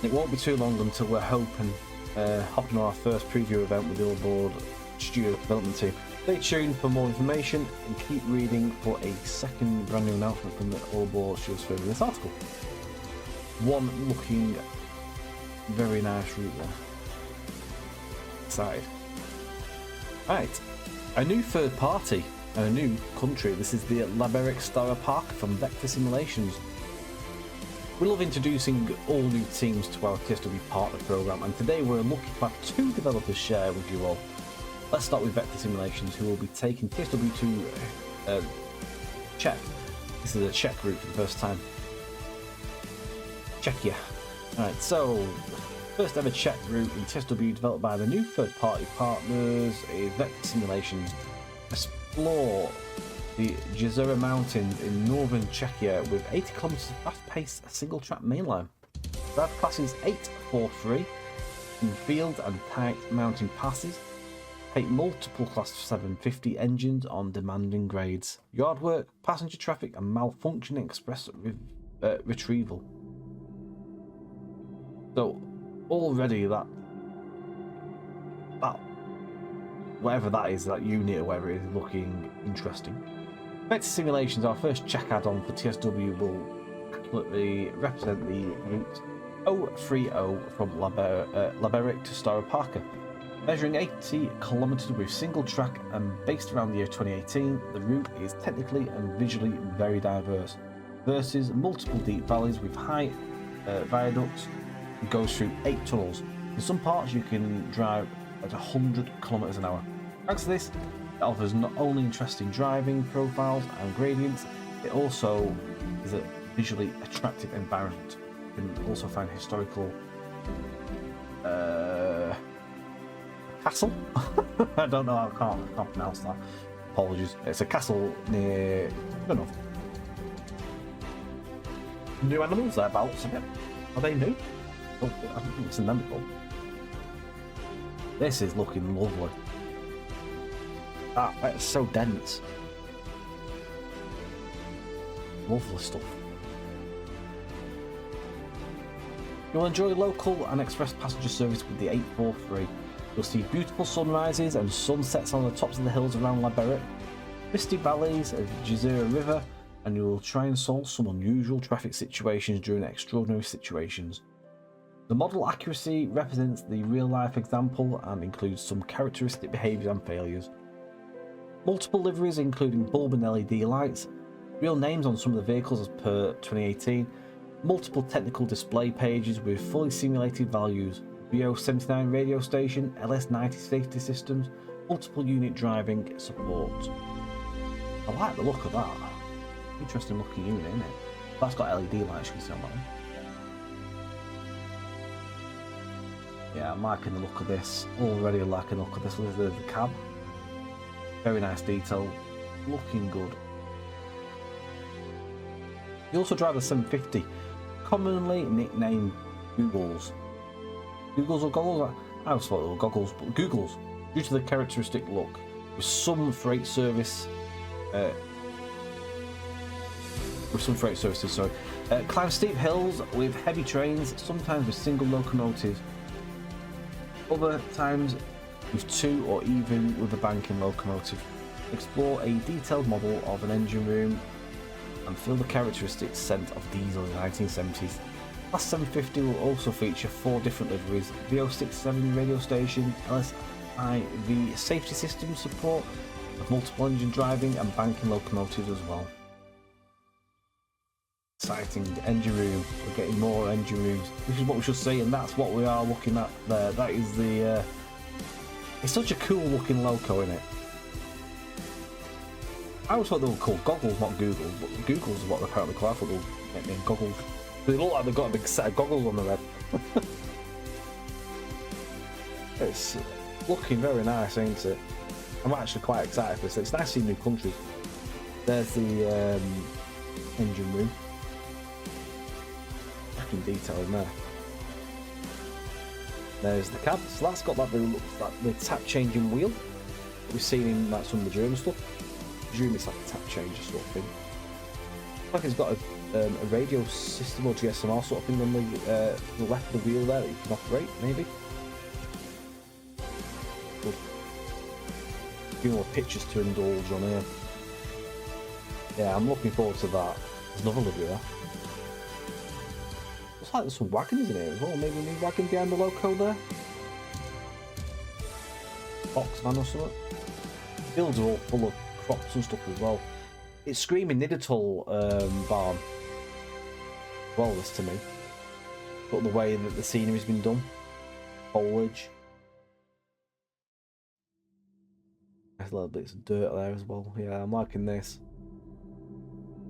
It won't be too long until we're hopping on our first preview event with the Allboard Studio Development Team. Stay tuned for more information and keep reading for a second brand new announcement from the Allboard Studios for this article. One looking very nice route there. Excited. Right, a new third party and a new country. This is the Laberic Star Park from Vector Simulations. We love introducing all new teams to our TSW partner program, and today we're lucky to have two developers share with you all. Let's start with Vector Simulations, who will be taking TSW to Czech. This is a Czech route for the first time. Czechia. Alright, so first ever Czech route in TSW developed by the new third party partners is Vector Simulations. Explore the Jezera Mountains in northern Czechia with 80 km of fast-paced single-track mainline. Drive classes 843 in field and tight mountain passes. Take multiple class 750 engines on demanding grades. Yard work, passenger traffic and malfunctioning express retrieval. So already that whatever that is, that unit or whatever it is, looking interesting. Vector Simulations, our first Czech add-on for TSW, will accurately represent the route 030 from Laberic to Stara Parka. Measuring 80 km with single track and based around the year 2018, the route is technically and visually very diverse. Versus multiple deep valleys with high viaducts and goes through 8 tunnels. In some parts you can drive at 100 km an hour. Thanks to this, it offers not only interesting driving profiles and gradients, it also is a visually attractive environment. You can also find historical castle. I don't know, I can't pronounce that. Apologies. It's a castle near, I don't know. New animals thereabouts, yeah. Are they new? Oh, I don't think I've seen them before. This is looking lovely. That's so dense. Lovely stuff. You'll enjoy local and express passenger service with the 843. You'll see beautiful sunrises and sunsets on the tops of the hills around Laberic. misty valleys of Jezera River, and you will try and solve some unusual traffic situations during extraordinary situations. The model accuracy represents the real-life example and includes some characteristic behaviours and failures. Multiple liveries including bulb and LED lights, real names on some of the vehicles as per 2018, multiple technical display pages with fully simulated values, VO79 radio station, LS90 safety systems, multiple unit driving support. I like the look of that. Interesting looking unit, isn't it? That's got LED lights, you can see on that one. Yeah, I'm liking the look of this. Already liking the look of this. Look at the cab. Very nice detail. Looking good. You also drive the 750, commonly nicknamed Googles. Googles or goggles? I always thought they were goggles, but Googles, due to the characteristic look, with some freight services, climb steep hills with heavy trains, sometimes with single locomotives, other times with two or even with a banking locomotive. Explore a detailed model of an engine room and feel the characteristic scent of diesel in the 1970s. Class 750 will also feature 4 different liveries: VO67 radio station, LSIV safety system support, with multiple engine driving and banking locomotives as well. Exciting engine room. We're getting more engine rooms. This is what we should see, and that's what we are looking at there. That is the. It's such a cool looking loco, isn't it? I always thought they were called goggles, not Googles, but Googles is what they're apparently called. I thought they were named goggles. They look like they've got a big set of goggles on their head. It's looking very nice, ain't it? I'm actually quite excited for this. It's nice seeing new countries. There's the engine room. Fucking detail in there. There's the cab. So that's got that looks like the tap changing wheel that we've seen in like some of the German stuff. I presume it's like a tap changer sort of thing. Looks like it's got a radio system or GSMR sort of thing on the left of the wheel there that you can operate, maybe. Good. A few more pictures to indulge on here. Yeah, I'm looking forward to that. There's another livery there. Looks like there's some wagons in here as well. Maybe a new wagon behind the loco there. Box van or something. Fields are all full of crops and stuff as well. It's screaming Niddertal barn. Well, this to me. But the way that the scenery's been done. Foliage. There's little bits of dirt there as well. Yeah, I'm liking this.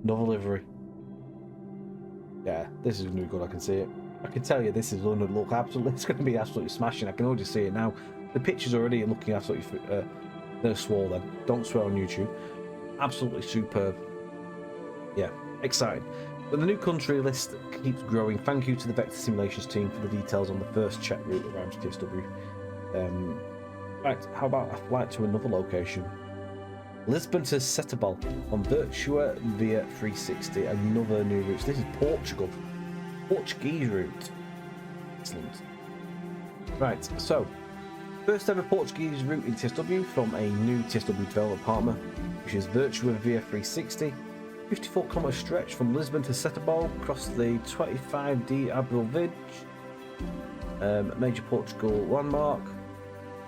Another livery. Yeah, this is going to be good, I can see it. I can tell you this is going to look absolutely, it's going to be absolutely smashing. I can already see it now. The picture's already looking absolutely, no swore then. Don't swear on YouTube. Absolutely superb. Yeah, exciting. But the new country list keeps growing. Thank you to the Vector Simulations team for the details on the first check route around TSW. Right, how about a flight to another location? Lisbon to Setúbal on Virtua via 360, another new route. So this is Portugal. Portuguese route. Excellent. Right, so first ever Portuguese route in TSW from a new TSW development partner, which is Virtua via 360. 54-kilometre stretch from Lisbon to Setúbal across the 25D Abril Ridge. Major Portugal landmark.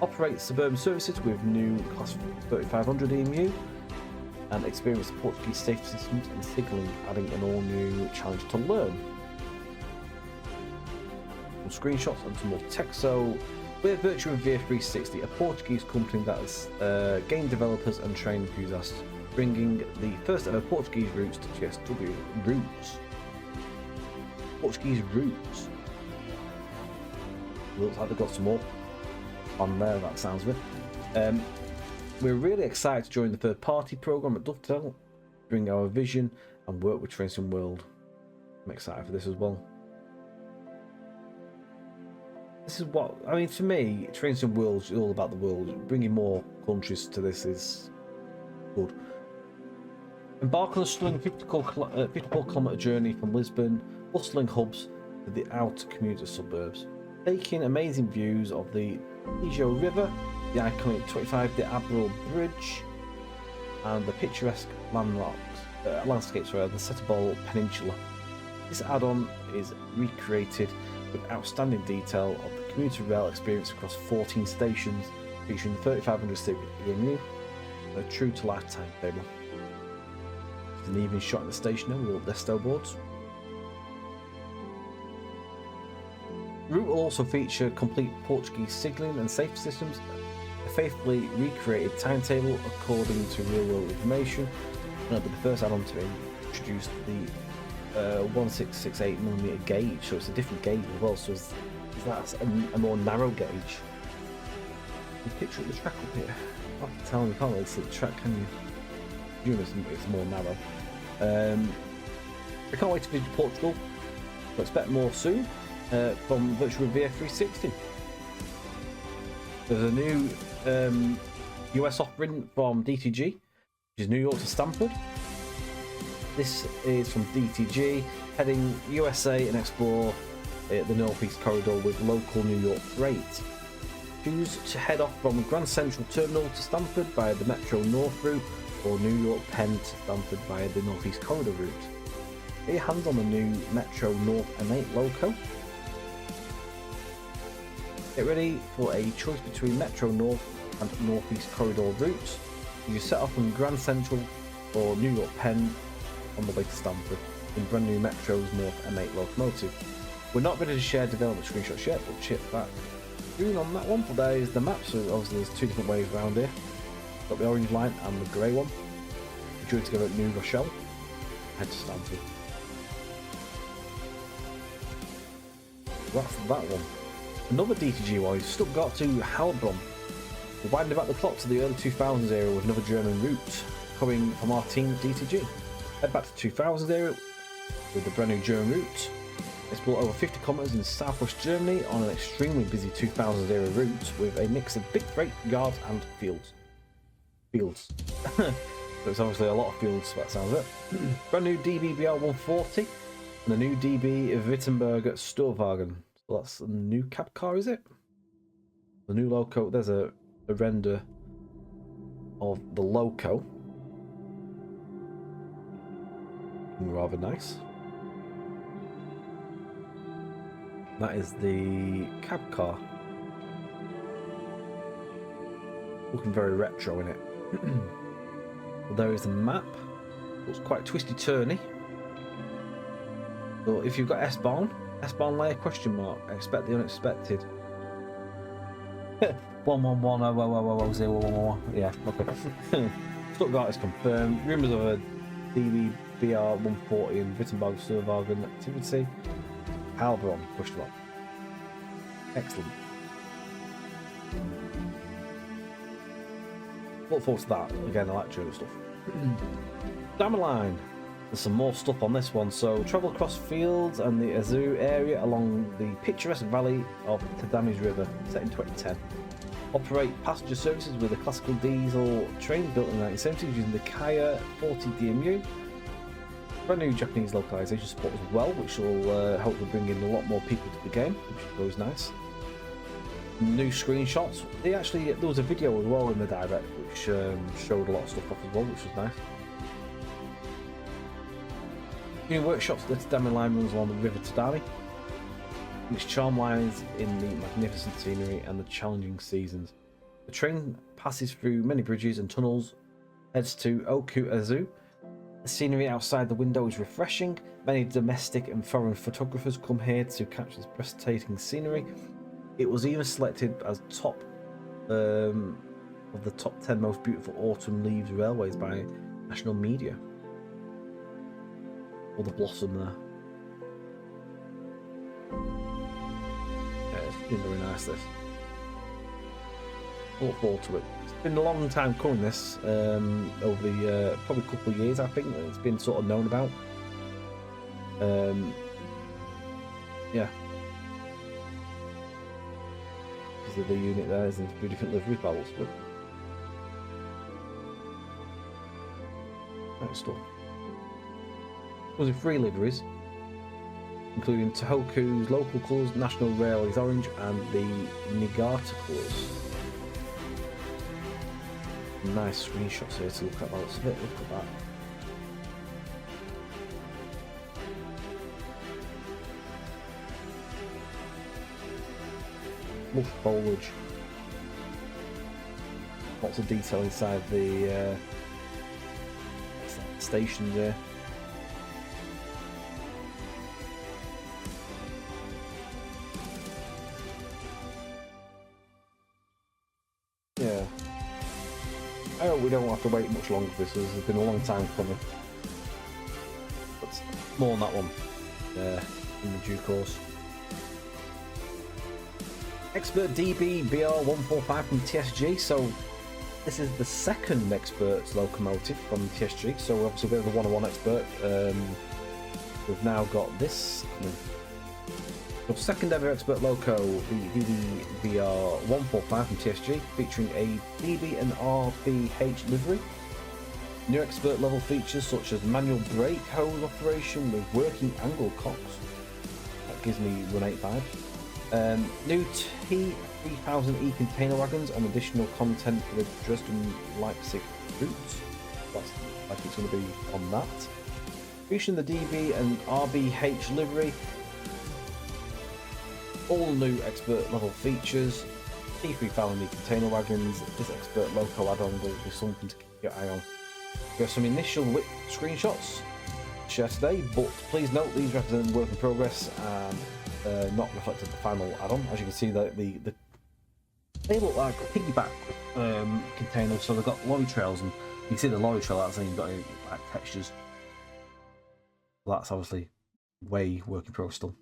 Operates suburban services with new Class 3500 EMU and experience the Portuguese safety systems and signalling, adding an all-new challenge to learn. Some screenshots and some more text. So, we're Virtua via 360, a Portuguese company that is game developers and train enthusiasts, bringing the first ever Portuguese routes to TSW. Routes. Portuguese routes. Looks like they've got some more on there, that sounds of it. We're really excited to join the third party program at Dovetail, bring our vision and work with Train Sim World. I'm excited for this as well. This is what, I mean, for me, Train Sim World is all about the world. Bringing more countries to this is good. Embark on a stunning 54-kilometre journey from Lisbon, bustling hubs to the outer commuter suburbs, taking amazing views of the Tejo River, the iconic 25 de Abril Bridge, and the picturesque landscapes of the Setúbal Peninsula. This add-on is recreated with outstanding detail of the commuter rail experience across 14 stations, featuring 3,500 EMU, a true-to-life timetable. There's an even shot in the station with all Desto boards. The route will also feature complete Portuguese signalling and safety systems, a faithfully recreated timetable according to real-world information, and it'll be the first add-on to introduce the 1668mm gauge, so it's a different gauge as well, so that's a more narrow gauge. You picture the track up here. I have to tell you, can't really see the track, can you? It's more narrow. I can't wait to visit Portugal, but expect more soon from Virtual VF 360. There's a new US offering from DTG, which is New York to Stamford. This is from DTG, heading USA and explore the Northeast Corridor with local New York freight. Choose to head off from Grand Central Terminal to Stamford via the Metro North route, or New York Penn to Stamford via the Northeast Corridor route. Get your hands on the new Metro North M8 loco. Get ready for a choice between Metro North and Northeast Corridor routes. You set off from Grand Central or New York Penn on the way to Stamford in brand new Metro's North M8 locomotive. We're not ready to share development screenshots yet, but chip back soon on that one. But there is the map, so obviously there's two different ways around here. Got the orange line and the grey one. We're due to go at New Rochelle, head to Stamford. That's that one. Another DTG one is Stuttgart to Heilbronn. We're winding back the clock to the early 2000s era with another German route coming from our team DTG. Head back to 2000s era with the brand new German route. Explore over 50 kilometers in southwest Germany on an extremely busy 2000s era route with a mix of big freight, yards and fields. So it's obviously a lot of fields, that sounds it. Brand new DB BR 140 and the new DB Wittenberg Sturwagen. So that's a new cab car, is it? The new loco. There's a render of the loco. Rather nice. That is the cab car. Looking very retro in it. Well, there is the map. Looks quite twisty turny. So if you've got S-Bahn layer question mark, expect the unexpected. 111000011. Yeah, okay. Stuttgart is confirmed. Rumours of a DB BR 140 and Wittenberg Sturwagen activity. Heilbronn, question mark. Excellent. Look forward to that. Again, I like German stuff. Dammline. There's some more stuff on this one. So, travel across fields and the Azu area along the picturesque valley of Tadamis River, set in 2010. Operate passenger services with a classical diesel train built in the 1970s using the Kaya 40 DMU. Brand new Japanese localization support as well, which will hopefully bring in a lot more people to the game, which is always nice. New screenshots. There was a video as well in the direct which showed a lot of stuff off as well, which was nice. New workshops. The Tadami line runs along the River Tadami. Its charm lies in the magnificent scenery and the challenging seasons. The train passes through many bridges and tunnels, heads to Oku Azu. The scenery outside the window is refreshing. Many domestic and foreign photographers come here to capture this breathtaking scenery. It was even selected as top of the top 10 most beautiful autumn leaves railways by national media. All the blossom there. Yeah, it's been very nice, this. I look forward to it. It's been a long time coming, this, over the probably a couple of years, I think. It's been sort of known about. Yeah. Because of the unit there, there's two different livery barrels, but nice stuff. Comes in 3 liveries, including Tohoku's local colours, National Railways orange, and the Niigata colours. Nice screenshots here to look at. Look at that. Lush foliage. Lots of detail inside the stations there. Yeah. I hope we don't have to wait much longer for this. This has been a long time coming. But more on that one in the due course. Expert DB BR145 from TSG. So this is the second Experts locomotive from TSG. So obviously they're the 101 Expert. We've now got this. The second ever Expert loco, the DB-BR145 from TSG, featuring a DB and RBH livery. New Expert level features such as manual brake hose operation with working angle cocks. That gives me 185. New T3000E container wagons and additional content for the Dresden Leipzig routes. That's like it's going to be on that. Featuring the DB and RBH livery. All new Expert level features, T3000 container wagons. This Expert loco add-on will be something to keep your eye on. We have some initial whip screenshots to share today, but please note these represent work in progress and not reflected the final add-on. As you can see, they look like piggyback containers, so they've got lorry trails, and you can see the lorry trail hasn't even got any like textures. That's obviously way work in progress still.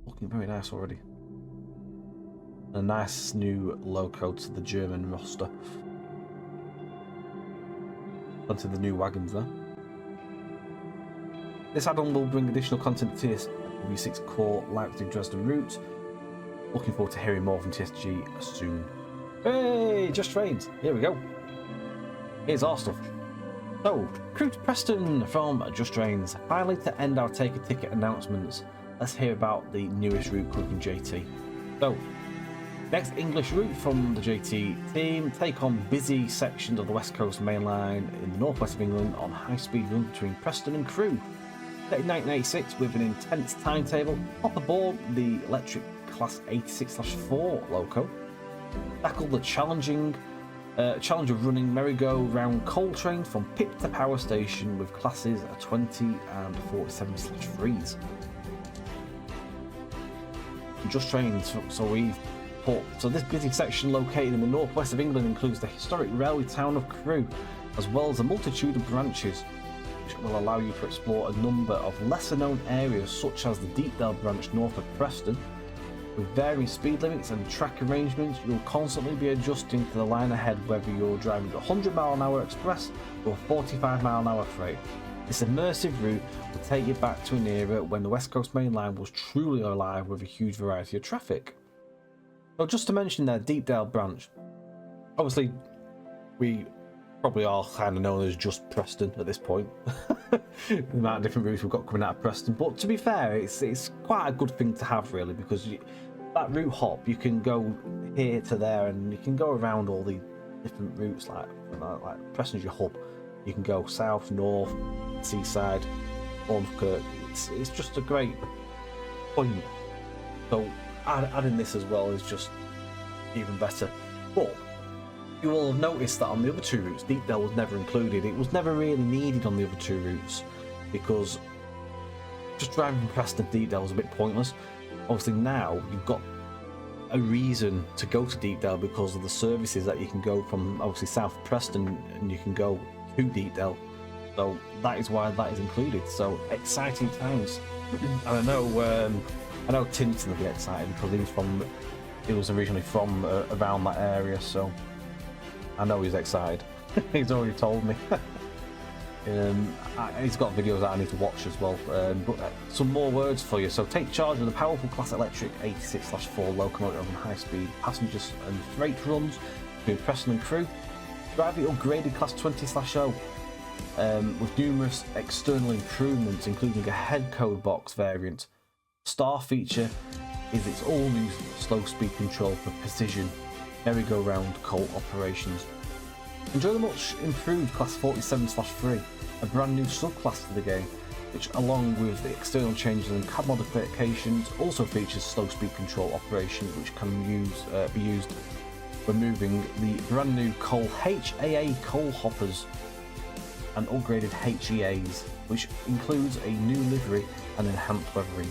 Looking very nice already. A nice new loco to the German roster. Onto the new wagons there. This add-on will bring additional content to TSW6 core Leipzig Dresden route. Looking forward to hearing more from TSG soon. Hey, Just Trains! Here we go. Here's our stuff. So, Crew to Preston from Just Trains. Finally, to end our Take a Ticket announcements, let's hear about the newest route coming from JT. So, next English route from the JT team, take on busy sections of the West Coast Main Line in the northwest of England on high-speed run between Preston and Crewe. Set in 1986 with an intense timetable, hop aboard the electric Class 86/4 loco, tackle the challenge of running merry-go-round coal trains from pit to power station with classes 20 and 47/3s. Just Trains, so this busy section located in the northwest of England includes the historic railway town of Crewe, as well as a multitude of branches, which will allow you to explore a number of lesser known areas such as the Deepdale branch north of Preston. With varying speed limits and track arrangements, you'll constantly be adjusting to the line ahead whether you're driving 100-mile-an-hour express or 45-mile-an-hour freight. This immersive route will take you back to an era when the West Coast Main Line was truly alive with a huge variety of traffic. So just to mention their Deepdale branch, obviously we probably are kind of known as just Preston at this point. The amount of different routes we've got coming out of Preston, but to be fair, it's quite a good thing to have really, because that route hop, you can go here to there and you can go around all the different routes, like Preston's your hub. You can go south, north, seaside, Ormskirk. It's just a great point. So adding this as well is just even better. But you will have noticed that on the other two routes, Deepdale was never included. It was never really needed on the other two routes because just driving from Preston to Deepdale was a bit pointless. Obviously now you've got a reason to go to Deepdale because of the services that you can go from obviously South Preston and you can go to Deepdale. So that is why that is included. So exciting times. And I know Tinton will be excited because he was originally from around that area, so I know he's excited. He's already told me. He's got videos that I need to watch as well. But some more words for you. So take charge of the powerful Class Electric 86/4 locomotive on high-speed passengers and freight runs between Preston and Crewe. Drive the upgraded Class 20/0 with numerous external improvements, including a head code box variant. Star feature is its all-new slow speed control for precision merry-go-round cult operations. Enjoy the much improved Class 47/3, a brand new subclass to the game, which along with the external changes and CAD modifications also features slow speed control operations which can be used removing the brand new Cole HAA coal hoppers and upgraded HEAs, which includes a new livery and enhanced weathering.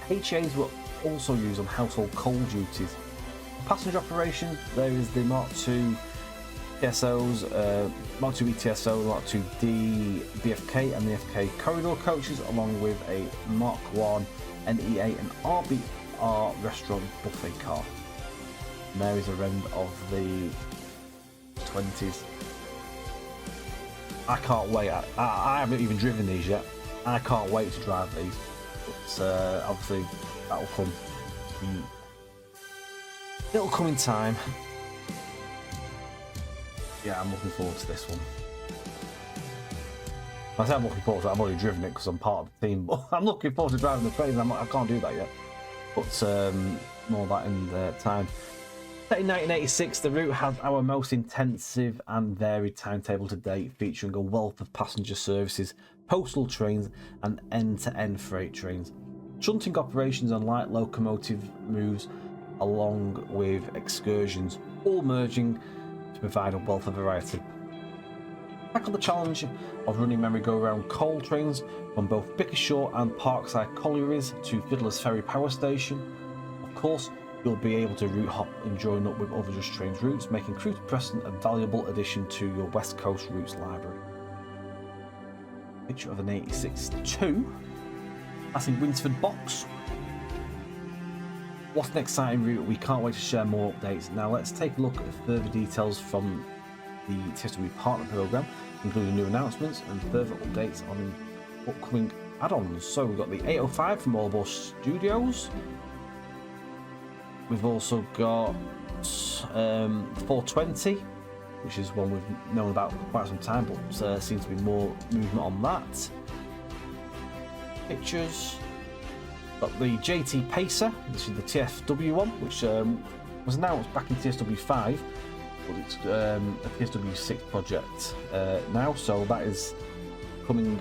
HEAs were also used on household coal duties. For passenger operations, there is the Mark II ETSOs, Mark II ETSO, Mark II D BFK and the FK corridor coaches, along with a Mark I NEA and RBR restaurant buffet car. And there is a rend of the 20s. I can't wait. I haven't even driven these yet. I can't wait to drive these. But obviously that'll come. It'll come in time. Yeah, I'm looking forward to this one. I say I'm looking forward to it. I've already driven it because I'm part of the team, but I'm looking forward to driving the trains. I can't do that yet. But more of that in time. Set in 1986, the route has our most intensive and varied timetable to date, featuring a wealth of passenger services, postal trains, and end-to-end freight trains. Shunting operations and light locomotive moves, along with excursions, all merging to provide a wealth of variety. Tackle the challenge of running merry-go-round coal trains from both Bickershaw and Parkside collieries to Fiddler's Ferry Power Station. Of course, you'll be able to route hop and join up with other Just Trains routes, making Crewe to Preston a valuable addition to your West Coast routes library. Picture of an 86-2. That's in Winsford Box. What an exciting route. We can't wait to share more updates. Now let's take a look at further details from the TSW Partner Programme, including new announcements and further updates on upcoming add-ons. So we've got the 805 from Allball Studios. We've also got 420, which is one we've known about for quite some time, but seems to be more movement on that. Pictures. Got the JT Pacer, this is the TFW one, which was announced back in TSW 5, but it's a TSW 6 project now, so that is coming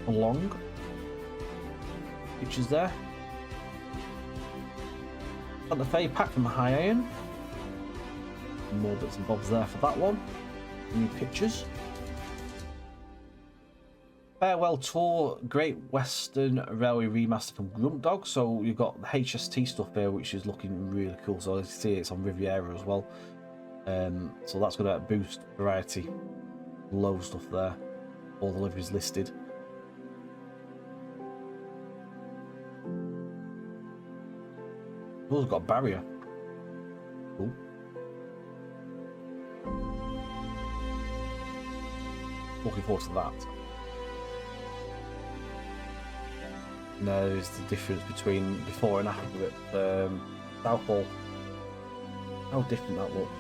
along. Pictures there. Got the Fay Pack from High Iron. More bits and bobs there for that one. New pictures. Farewell Tour Great Western Railway remaster from Grunt Dog. So you've got the HST stuff here, which is looking really cool. So as you see, it's on Riviera as well. So that's going to boost variety. Low stuff there. All the liveries listed. Oh, it's got a barrier. Cool. Looking forward to that. And there's the difference between before and after it. Southall. How different that looks.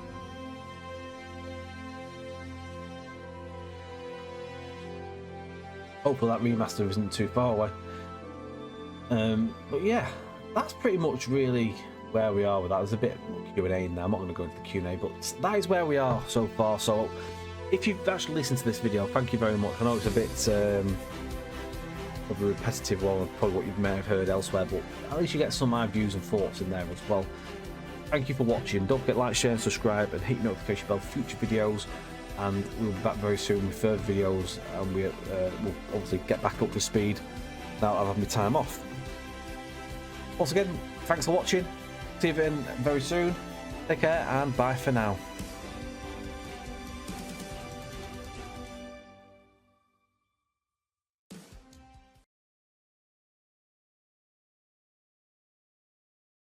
Hopefully that remaster isn't too far away. But yeah, that's pretty much really where we are with that. There's a bit of Q&A in there. I'm not going to go into the Q&A, but that is where we are so far. So if you've actually listened to this video, thank you very much. I know it's a bit of a repetitive one of probably what you may have heard elsewhere, but at least you get some of my views and thoughts in there as well. Thank you for watching. Don't forget to like, share and subscribe, and hit the notification bell for future videos, and we'll be back very soon with further videos, and we'll obviously get back up to speed now that I've had my time off. Once again, thanks for watching. See you again very soon. Take care and bye for now.